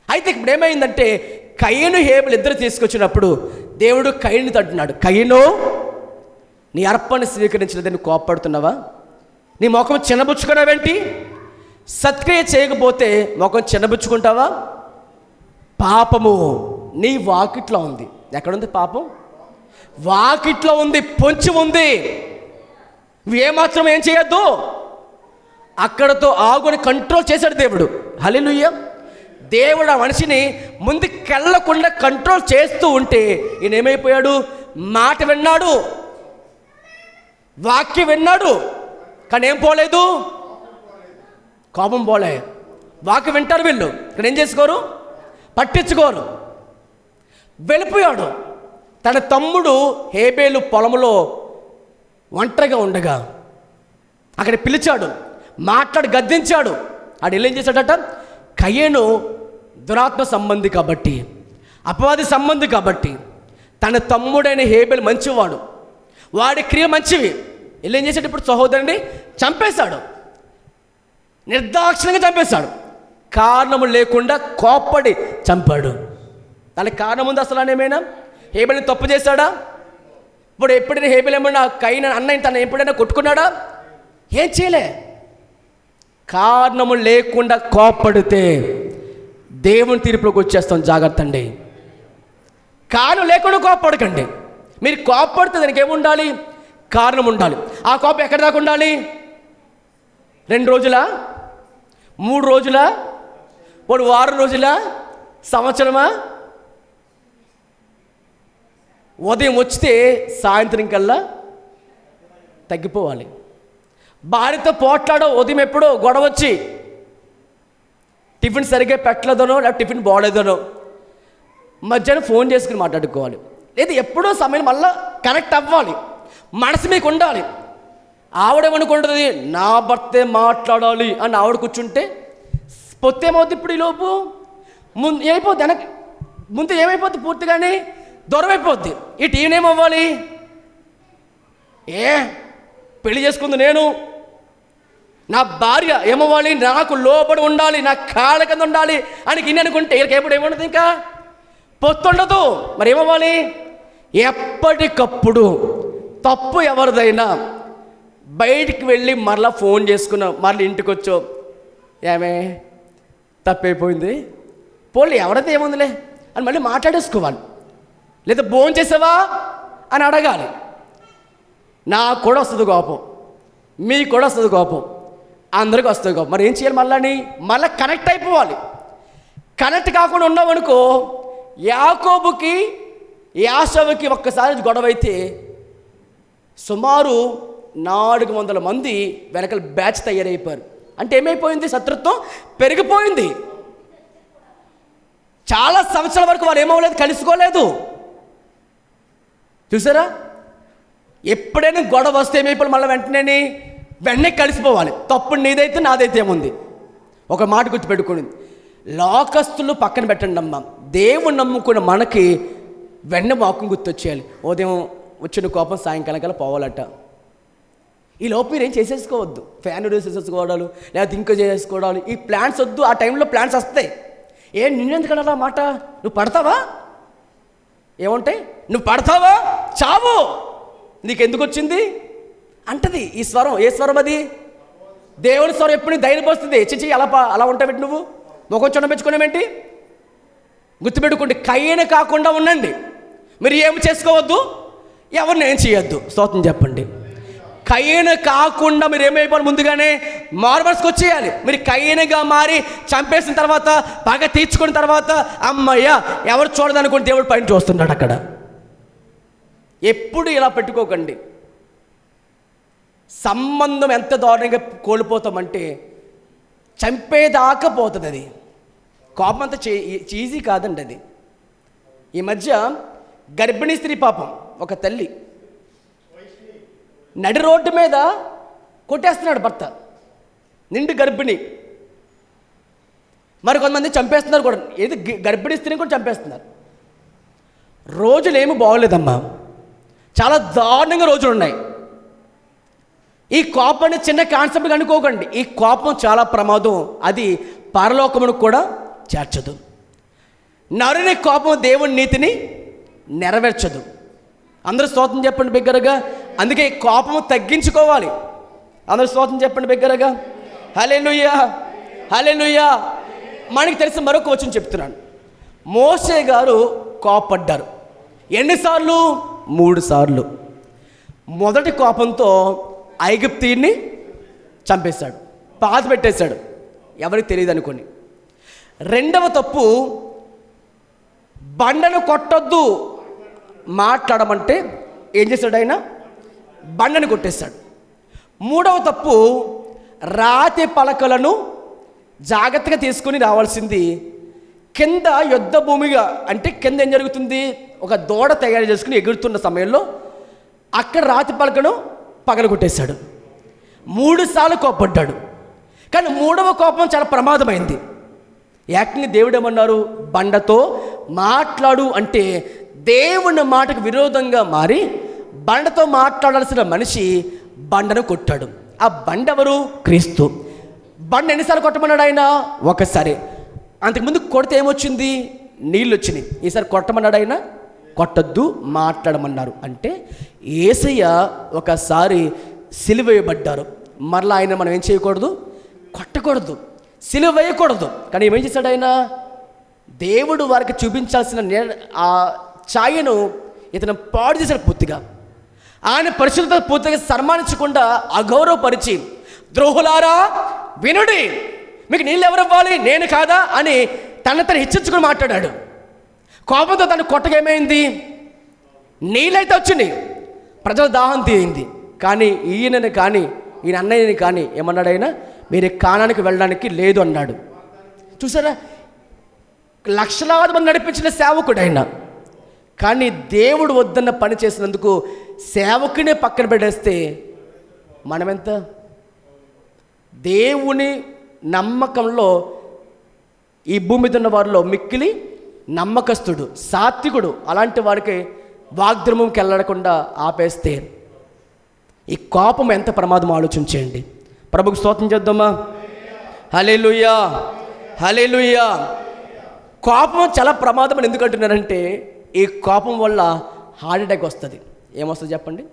S1: అయితే ఇప్పుడు ఏమైందంటే, కయ్యను హేబెలు ఇద్దరు తీసుకొచ్చినప్పుడు దేవుడు కయ్యను అంటున్నాడు, కయ్యను నీ అర్పణ స్వీకరించలేదని కోప్పడుతున్నావా? నీ ముఖం చిన్నబుచ్చుకున్నావేంటి? సత్క్రియ చేయకపోతే ముఖం చిన్నబుచ్చుకుంటావా? పాపము నీ వాకిట్లో ఉంది. ఎక్కడుంది పాపం? వాకిట్లో ఉంది, పొంచి ఉంది. ఏమాత్రం ఏం చేయొద్దు. అక్కడతో ఆగుని కంట్రోల్ చేశాడు దేవుడు. హల్లెలూయా. దేవుడు ఆ మనిషిని ముందుకెళ్ళకుండా కంట్రోల్ చేస్తూ ఉంటే ఈయన ఏమైపోయాడు? మాట విన్నాడు, వాక్యం విన్నాడు, కానీ ఏం పోలేదు? కోపం పోలే. వాక్యం వింటారు వీళ్ళు, ఇక్కడ ఏం చేసుకోరు? పట్టించుకోరు. వెళ్ళిపోయాడు. తన తమ్ముడు హేబేలు పొలంలో ఒంటరిగా ఉండగా అక్కడ పిలిచాడు, మాట్లాడి గద్దించాడు. ఆడు ఏం చేశాడట, కయ్యేను దురాత్మ సంబంధి కాబట్టి, అపవాది సంబంధి కాబట్టి, తన తమ్ముడైన హేబేలు మంచివాడు, వాడి క్రియ మంచివి. ఏం చేశాడు, ఇప్పుడు సహోదరుని చంపేశాడు, నిర్దాక్షిణ్యంగా చంపేశాడు. కారణము లేకుండా కోప్పడి చంపాడు. దానికి కారణం ఉంది అసలు ఏమైనా? హేబేలుని తప్పు చేశాడా? ఇప్పుడు ఎప్పుడైనా హేబేలు ఏమన్నా కయ్యను అన్నయ్య తను ఎప్పుడైనా కొట్టుకున్నాడా? ఏం చేయలే. కారణము లేకుండా కోప్పడితే దేవుని తీర్పులోకి వచ్చేస్తాం. జాగ్రత్త అండి. కారణం లేకుండా కోప్పడకండి. మీరు కోప్పడితే దానికి ఏముండాలి? కారణం ఉండాలి. ఆ కోపం ఎక్కడి దాకా ఉండాలి? 2 రోజులా, 3 రోజులా, ఇప్పుడు వారం రోజులా, సంవత్సరమా? ఉదయం వచ్చితే సాయంత్రం కల్లా తగ్గిపోవాలి. భార్యతో పోట్లాడో, ఉదయం ఎప్పుడో గొడవ వచ్చి టిఫిన్ సరిగ్గా పెట్టలేదనో, లేకపోతే టిఫిన్ బాగోలేదనో మధ్యాహ్నం ఫోన్ చేసుకుని మాట్లాడుకోవాలి. లేదా ఎప్పుడో సమయం మళ్ళీ కనెక్ట్ అవ్వాలి. మనసు మీకు ఉండాలి. ఆవిడేమనుకుంటుంది, నా భర్తే మాట్లాడాలి అని ఆవిడ కూర్చుంటే పొత్తు ఏమవుతుంది? ఇప్పుడు ఈలోపు ముందు ఏమైపోద్ది, వెనక ముందు ఏమైపోద్ది, పూర్తిగానే దూరం అయిపోద్ది. ఈ టీవీని ఏమవ్వాలి? పెళ్లి చేసుకుంది నేను, నా భార్య ఏమవ్వాలి? నాకు లోబడి ఉండాలి, నా కాళ్ళ కింద ఉండాలి అని ఇన్ని అనుకుంటే ఎప్పుడు ఏముండదు, ఇంకా పొత్తు ఉండదు. మరి ఏమవ్వాలి? ఎప్పటికప్పుడు తప్పు ఎవరిదైనా బయటికి వెళ్ళి మరలా ఫోన్ చేసుకున్నావు, మరలా ఇంటికి వచ్చో, ఏమే తప్పైపోయింది, పోలే ఎవరైతే ఏముందిలే అని మళ్ళీ మాట్లాడేసుకోవాలి. లేదా భోజనం చేసావా అని అడగాలి. నాకు కూడా వస్తుంది కోపం, మీకు కూడా వస్తుంది కోపం, అందరికీ వస్తుంది కోపం. మరి ఏం చేయాలి? మళ్ళీ కనెక్ట్ అయిపోవాలి. కనెక్ట్ కాకుండా ఉన్నామనుకో, యాకోబుకి యాషవుకి ఒక్కసారి గొడవ అయితే సుమారు 400 మంది వెనకాల బ్యాచ్ తయారైపోయారు. అంటే ఏమైపోయింది? శత్రుత్వం పెరిగిపోయింది. చాలా సంవత్సరాల వరకు వాళ్ళు ఏమవ్వలేదు, కలుసుకోలేదు. చూసారా? ఎప్పుడైనా గొడవ వస్తే ఏమైపోవాలి? మళ్ళీ వెంటనే కలిసిపోవాలి. తప్పుడు నీదైతే నాదైతే ఏముంది? ఒక మాట గుర్తుపెట్టుకోండి, లోకస్తులు పక్కన పెట్టండి అమ్మ, దేవుని నమ్ముకున్న మనకి వెన్న వాక్యం గుర్తొచ్చేయాలి. ఉదయం వచ్చిన కోపం సాయంకాలం కల్లా పోవాలట. ఈ లోపు మీరు ఏం చేసేసుకోవద్దు. ఫ్యాన్ వేసేసుకోవడాలు, లేకపోతే ఇంకా చేసుకోవడాలు, ఈ ప్లాన్స్ వద్దు. ఆ టైంలో ప్లాన్స్ వస్తాయి. నిన్నెందుకన్నా మాట? నువ్వు పడతావా? ఏముంటాయి? నువ్వు పడతావా? చావు, నీకెందుకు వచ్చింది అంటది ఈ స్వరం. ఏ స్వరం అది? దేవుని స్వరం. ఎప్పుడు ధైర్యం వస్తుంది. చిచి అలా ఉంటావు నువ్వు, ముఖం చుండబెచ్చుకునేమేంటి? గుర్తుపెట్టుకోండి, కయ్యను కాకుండా ఉండండి. మీరు ఏమి చేసుకోవద్దు, ఎవరిని ఏం చేయొద్దు. స్తోత్రం చెప్పండి. కయ్యను కాకుండా మీరు ఏమైపోవాలి? ముందుగానే మార్మర్స్కి వచ్చేయాలి. మీరు కయ్యనుగా మారి చంపేసిన తర్వాత, పగ తీర్చుకున్న తర్వాత, అమ్మయ్య ఎవరు చూడదనుకోండి, దేవుడు పైన చూస్తున్నాడు అక్కడ. ఎప్పుడు ఇలా పెట్టుకోకండి. సంబంధం ఎంత దారుణంగా కోల్పోతామంటే చంపేదాకా పోతుంది. అది కోపం అంత ఈజీ కాదండి అది. ఈ మధ్య గర్భిణీ స్త్రీ పాపం, ఒక తల్లి నడి రోడ్డు మీద కొట్టేస్తున్నాడు భర్త, నిండు గర్భిణి. మరి కొంతమంది చంపేస్తున్నారు కూడా. ఏది గర్భిణీ స్త్రీని కూడా చంపేస్తున్నారు. రోజులేమీ బాగోలేదమ్మా, చాలా దారుణంగా రోజులు ఉన్నాయి. ఈ కోపాన్ని చిన్న కాన్సెప్ట్గా అనుకోకండి. ఈ కోపం చాలా ప్రమాదం. అది పరలోకమును కూడా చేర్చదు. నరుని కోపం దేవుని నీతిని నెరవేర్చదు. అందరూ స్తోత్రం చెప్పండి బిగ్గరగా. అందుకే కోపము తగ్గించుకోవాలి. అందరూ స్తోత్రం చెప్పండి బిగ్గరగా. హల్లెలూయా, హల్లెలూయా. మనకి తెలిసిన మరొక వచనం చెప్తున్నాను. మోషే గారు కోపడ్డారు. ఎన్నిసార్లు? 3 సార్లు. మొదటి కోపంతో ఐగుప్తీయుని చంపేశాడు, పాత పెట్టేశాడు, ఎవరికి తెలియదు అనుకోని. రెండవ తప్పు, బండను కొట్టొద్దు మాట్లాడమంటే ఏం చేశాడు? ఆయన బండను కొట్టేశాడు. మూడవ తప్పు, రాతి పలకలను జాగ్రత్తగా తీసుకుని రావాల్సింది కింద యుద్ధ భూమిగా, అంటే కింద ఏం జరుగుతుంది, ఒక దూడ తయారు చేసుకుని ఎగురుతున్న సమయంలో అక్కడ రాతి పలకను పగలగొట్టేశాడు. 3 సార్లు కోపడ్డాడు. కానీ 3వ కోపం చాలా ప్రమాదమైంది. ఏకంగా దేవుడు ఏమన్నారు, బండతో మాట్లాడు అంటే దేవుని మాటకు విరోధంగా మారి బండతో మాట్లాడాల్సిన మనిషి బండను కొట్టాడు. ఆ బండ ఎవరు? క్రీస్తు. బండ ఎన్నిసార్లు కొట్టమన్నాడు ఆయన? ఒకసారి. అంతకుముందు కొడితే ఏమొచ్చింది? నీళ్ళు వచ్చినాయి. ఈసారి కొట్టమన్నాడు ఆయన, కొట్టద్దు మాట్లాడమన్నారు. అంటే యేసయ్య ఒకసారి సిలువ వేయబడ్డారు. మరలా ఆయన మనం ఏం చేయకూడదు? కొట్టకూడదు, సిలువ వేయకూడదు. కానీ ఏమేం చేశాడు ఆయన? దేవుడు వారికి చూపించాల్సిన ఆ ఛాయను ఇతను పాడు చేశాడు పూర్తిగా. ఆయన పరిశుద్ధత పూర్తిగా సన్మానించకుండా అగౌరవపరిచి, ద్రోహులారా వినుడి, మీకు నీళ్ళు ఎవరు ఇవ్వాలి, నేను కాదా అని తను హెచ్చరించుకుని మాట్లాడాడు. కోపంతో తను కొట్టగా ఏమైంది? నీళ్ళైతే వచ్చింది, ప్రజల దాహం తీరింది. కానీ ఈయనని కానీ ఈయన అన్నయ్యని కానీ ఏమన్నాడు ఆయన? మీరు కానానికి వెళ్ళడానికి లేదు అన్నాడు. చూసారా, లక్షలాది మంది నడిపించిన సేవకుడు ఆయన. కానీ దేవుడు వద్దన్న పని చేసినందుకు సేవకునే పక్కన పెట్టేస్తే మనమెంత? దేవుని నమ్మకంలో ఈ భూమి మీద ఉన్న వారిలో మిక్కిలి నమ్మకస్తుడు, సాత్వికుడు, అలాంటి వారికి వాగ్ద్రమంకి వెళ్ళకుండా ఆపేస్తే ఈ కోపం ఎంత ప్రమాదం ఆలోచించేయండి. ప్రభుకు స్తోత్రం చేద్దామా? హల్లెలూయా, హల్లెలూయా. కోపం చాలా ప్రమాదం అని ఎందుకు అంటున్నారంటే, ఈ కోపం వల్ల హార్ట్ అటాక్ వస్తుంది. ఏమొస్తుంది చెప్పండి?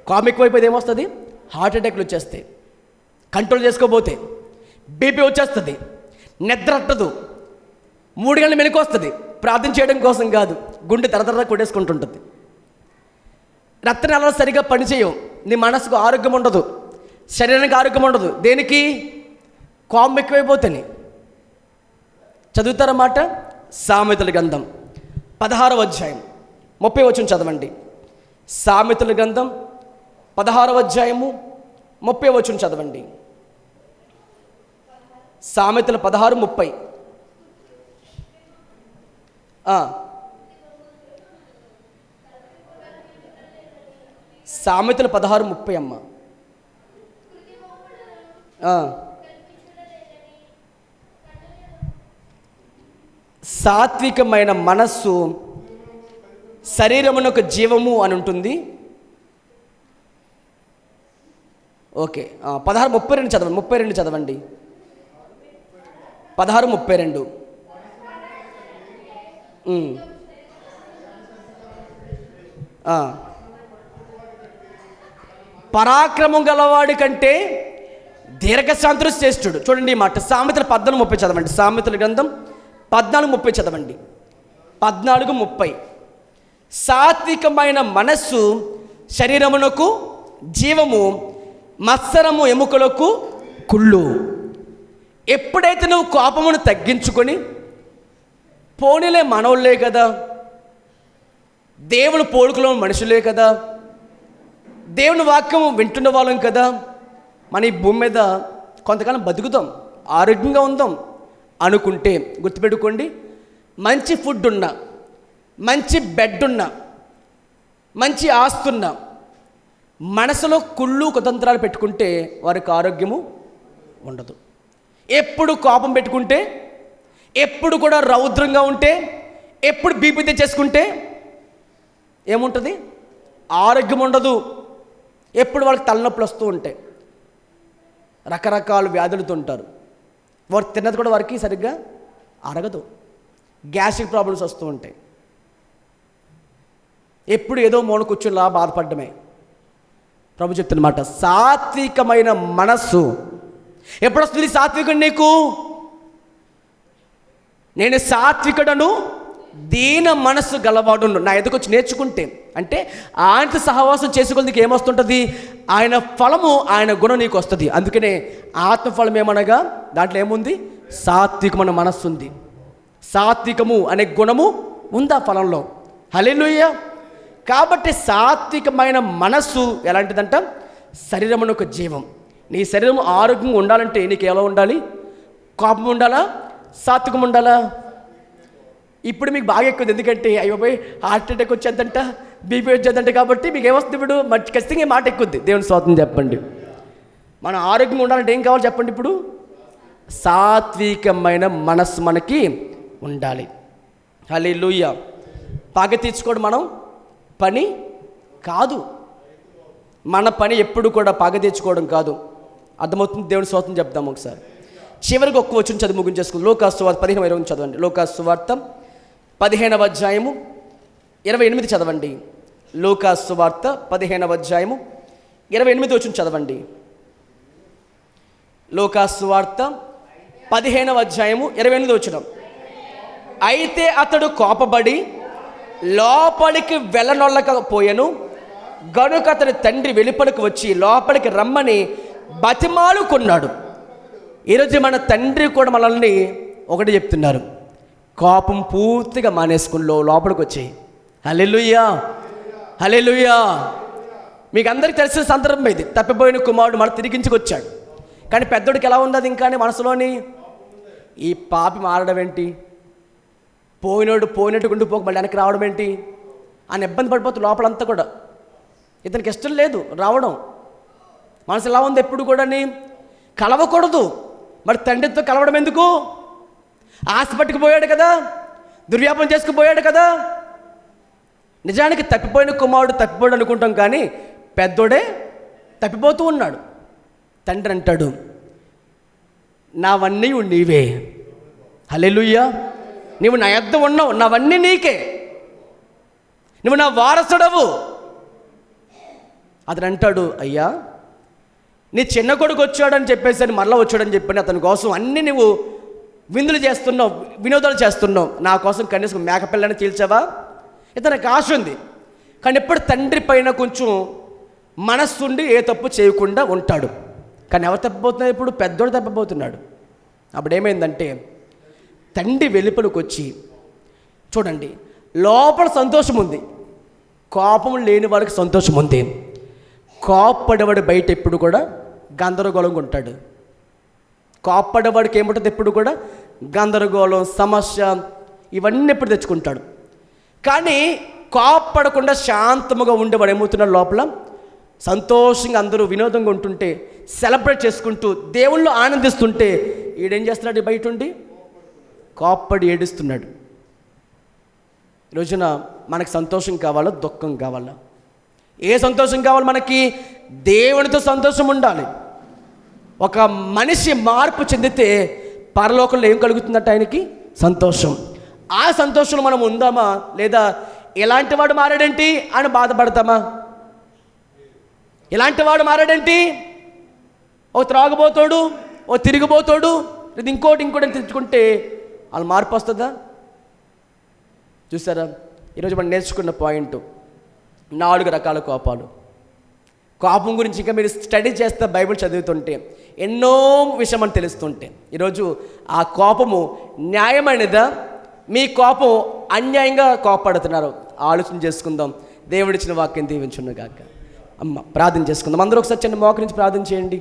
S1: కోపం ఎక్కువైపోతే ఏమొస్తుంది? హార్ట్ అటాక్లు వచ్చేస్తాయి. కంట్రోల్ చేసుకోబోతే బీపీ వచ్చేస్తుంది, నిద్ర అట్టదు, 3 గంటల మెలకు వస్తుంది. ప్రార్థన చేయడం కోసం కాదు, గుండె తరతర కొట్టేసుకుంటుంటుంది. రక్తనాళాలు సరిగా పనిచేయవు, నీ మనసుకు ఆరోగ్యం ఉండదు, శరీరానికి ఆరోగ్యం ఉండదు. దేనికి? కోపం ఎక్కువైపోతేనే. చదువుతారన్నమాట. సామెతల గ్రంథం 16వ అధ్యాయం 30వ వచనం చదవండి. సామెతల గ్రంథం 16వ అధ్యాయము 30వ వచనం చదవండి. సామెతలు 16:30. సామెతలు 16:30 అమ్మ. సాత్వికమైన మనస్సు శరీరమునకు జీవము అని ఉంటుంది. ఓకే, 16:32 చదవండి. 32 చదవండి. 16:32. పరాక్రమం గలవాడి కంటే దీర్ఘశాంతుడు శ్రేష్ఠుడు. చూడండి ఈ మాట. సామెతలు 14:30 చదవండి. సామెతల గ్రంథం 14:30 చదవండి. 14:30. సాత్వికమైన మనస్సు శరీరమునకు జీవము, మత్సరము ఎముకలకు కుళ్ళు. ఎప్పుడైతే నువ్వు కోపమును తగ్గించుకొని, పోనీలే మనవులే కదా, దేవుని పోలికలో మనుషులే కదా, దేవుని వాక్యం వింటున్న వాళ్ళం కదా, మన ఈ భూమి మీద కొంతకాలం బతుకుతాం, ఆరోగ్యంగా ఉందాం అనుకుంటే గుర్తుపెట్టుకోండి, మంచి ఫుడ్ ఉన్నా, మంచి బెడ్ ఉన్నా, మంచి ఆస్తున్నా, మనసులో కుళ్ళు కుతంత్రాలు పెట్టుకుంటే వారికి ఆరోగ్యము ఉండదు. ఎప్పుడు కోపం పెట్టుకుంటే, ఎప్పుడు కూడా రౌద్రంగా ఉంటే, ఎప్పుడు బీపీ తెచ్చేసుకుంటే ఏముంటుంది? ఆరోగ్యం ఉండదు. ఎప్పుడు వాళ్ళకి తలనొప్పులు వస్తూ ఉంటాయి, రకరకాల వ్యాధులతో ఉంటారు. వారు తిన్నది కూడా వారికి సరిగ్గా అరగదు, గ్యాస్ట్రిక్ ప్రాబ్లమ్స్ వస్తూ ఉంటాయి. ఎప్పుడు ఏదో మూల కూర్చునిలా బాధపడమే. ప్రభు చెప్తున్నమాట, సాత్వికమైన మనస్సు ఎప్పుడు వస్తుంది? సాత్వికుడు నీకు, నేను సాత్వికుడను దీన మనస్సు గలవాడును, నా ఎదుకు వచ్చి నేర్చుకుంటే, అంటే ఆయనతో సహవాసం చేసుకునేందుకు ఏమొస్తుంటుంది? ఆయన ఫలము, ఆయన గుణం నీకు వస్తుంది. అందుకనే ఆత్మఫలం ఏమనగా దాంట్లో ఏముంది? సాత్వికమైన మనస్సు ఉంది. సాత్వికము అనే గుణము ఉంది ఆ ఫలంలో. హల్లెలూయా. కాబట్టి సాత్వికమైన మనస్సు ఎలాంటిదంట? శరీరమునకు జీవం. నీ శరీరం ఆరోగ్యంగా ఉండాలంటే నీకు ఎలా ఉండాలి? కోపం ఉండాలా? సాత్వికం ఉండాలా? ఇప్పుడు మీకు బాగా ఎక్కువ, ఎందుకంటే అయ్యో పోయి హార్ట్ అటాక్ వచ్చేద్దంట, బీపీ వచ్చేద్దంట, కాబట్టి మీకు ఏమొస్తుంది ఇప్పుడు ఖచ్చితంగా ఈ మాట ఎక్కుద్ది. దేవుని స్తోత్రం చెప్పండి. మనం ఆరోగ్యంగా ఉండాలంటే ఏం కావాలి చెప్పండి? ఇప్పుడు సాత్వికమైన మనస్సు మనకి ఉండాలి. హల్లెలూయా. పగ తీర్చుకోవడం మనం పని కాదు. మన పని ఎప్పుడు కూడా పగ తెచ్చుకోవడం కాదు. అర్థమవుతుంది? దేవుని స్తోత్రం చెప్దాం. ఒకసారి చివరికి ఒక్క వచనం చదివి ముగించేసుకుందాం. లోకాసు వార్త 15:20 చదవండి. లోకాసు వార్త 15వ అధ్యాయము 28 చదవండి. లోకాసు వార్త 15వ అధ్యాయము 28 వచనం చదవండి. లోకాసు వార్త 15వ అధ్యాయము 28 వచనం. అయితే అతడు కోపపడి లోపలికి వెళ్ళనొల్లకపోయెను గనుక అతని తండ్రి వెలుపలికి వచ్చి లోపలికి రమ్మని బతిమాలుకున్నాడు. ఈరోజు మన తండ్రి కూడా మనల్ని ఒకటి చెప్తున్నారు, కోపం పూర్తిగా మానేసుకుని లోపలికి వచ్చాయి. హల్లెలూయా, హల్లెలూయా. మీకు అందరికీ తెలిసిన సందర్భం ఇది. తప్పిపోయిన కుమారుడు మన తిరిగించుకొచ్చాడు. కానీ పెద్దోడికి ఎలా ఉంది అది? ఇంకా మనసులోని ఈ పాపి మారడం ఏంటి, పోయినట్టు ఉండిపోక మళ్ళీ వెనక్కి రావడం ఏంటి అని ఇబ్బంది పడిపోతుంది లోపలంతా కూడా. ఇతనికి ఇష్టం లేదు రావడం. మనసు ఎలా ఉంది? ఎప్పుడు కూడా కలవకూడదు. మరి తండ్రితో కలవడం ఎందుకు? ఆశ పట్టుకుపోయాడు కదా, దుర్వ్యాపనం చేసుకుపోయాడు కదా. నిజానికి తప్పిపోయిన కుమారుడు తప్పిపోయాడు అనుకుంటాం, కానీ పెద్దోడే తప్పిపోతూ ఉన్నాడు. తండ్రి అంటాడు, నావన్నీ నీవే. హల్లెలూయా. నువ్వు నా యొద్ద ఉన్నావు, నావన్నీ నీకే, నువ్వు నా వారసుడవు. అతను అంటాడు, అయ్యా నీ చిన్న కొడుకు వచ్చాడని చెప్పేసి అని మరలా వచ్చాడని చెప్పని అతని కోసం అన్నీ నువ్వు విందులు చేస్తున్నావు, వినోదాలు చేస్తున్నావు, నా కోసం కనీసం మేకపిల్లని తీల్చావా? ఇతనికి ఆశ ఉంది, కానీ ఎప్పుడు తండ్రి పైన కొంచెం మనస్సుండి ఏ తప్పు చేయకుండా ఉంటాడు. కానీ ఎవరు తప్పిపోతున్నారు? ఇప్పుడు పెద్దోడు తప్పిపోతున్నాడు. అప్పుడు ఏమైందంటే తండ్రి వెలుపలికి వచ్చి, చూడండి, లోపల సంతోషం ఉంది, కోపం లేని వాడికి సంతోషం ఉంది. కోప్పడేవాడు బయట ఎప్పుడు కూడా గందరగోళంగా ఉంటాడు. కోప్పడేవాడికి ఏముంటుంది? ఎప్పుడు కూడా గందరగోళం, సమస్య, ఇవన్నీ ఎప్పుడు తెచ్చుకుంటాడు. కానీ కోప్పడకుండా శాంతముగా ఉండేవాడు ఏమవుతున్నాడు? లోపల సంతోషంగా అందరూ వినోదంగా ఉంటుంటే, సెలబ్రేట్ చేసుకుంటూ దేవుళ్ళు ఆనందిస్తుంటే ఈడేం చేస్తున్నాడు? బయట ఉండి కోప్పడి ఏడుస్తున్నాడు. ఈరోజున మనకు సంతోషం కావాలా, దుఃఖం కావాలా? ఏ సంతోషం కావాలి మనకి? దేవునితో సంతోషం ఉండాలి. ఒక మనిషి మార్పు చెందితే పరలోకంలో ఏం కలుగుతుందంటే ఆయనకి సంతోషం. ఆ సంతోషంలో మనం ఉందామా, లేదా ఎలాంటి వాడు మారాడేంటి అని బాధపడతామా? ఇలాంటి వాడు మారాడేంటి, ఓ త్రాగుబోతాడు, ఓ తిరిగిపోతాడు, లేదా ఇంకోటి తెచ్చుకుంటే వాళ్ళు మార్పు వస్తుందా? చూసారా, ఈరోజు మనం నేర్చుకున్న పాయింట్ 4 రకాల కోపాలు. కోపం గురించి ఇంకా మీరు స్టడీ చేస్తే, బైబిల్ చదువుతుంటే ఎన్నో విషయం అని తెలుస్తుంటే, ఈరోజు ఆ కోపము న్యాయమైనదా, మీ కోపం అన్యాయంగా కోపడుతున్నారు ఆలోచన చేసుకుందాం. దేవుడిచ్చిన వాక్యం దీవించును గాక. అమ్మ ప్రార్థన చేసుకుందాం. అందరూ ఒకసారి చిన్న మోకరించి ప్రార్థన చేయండి.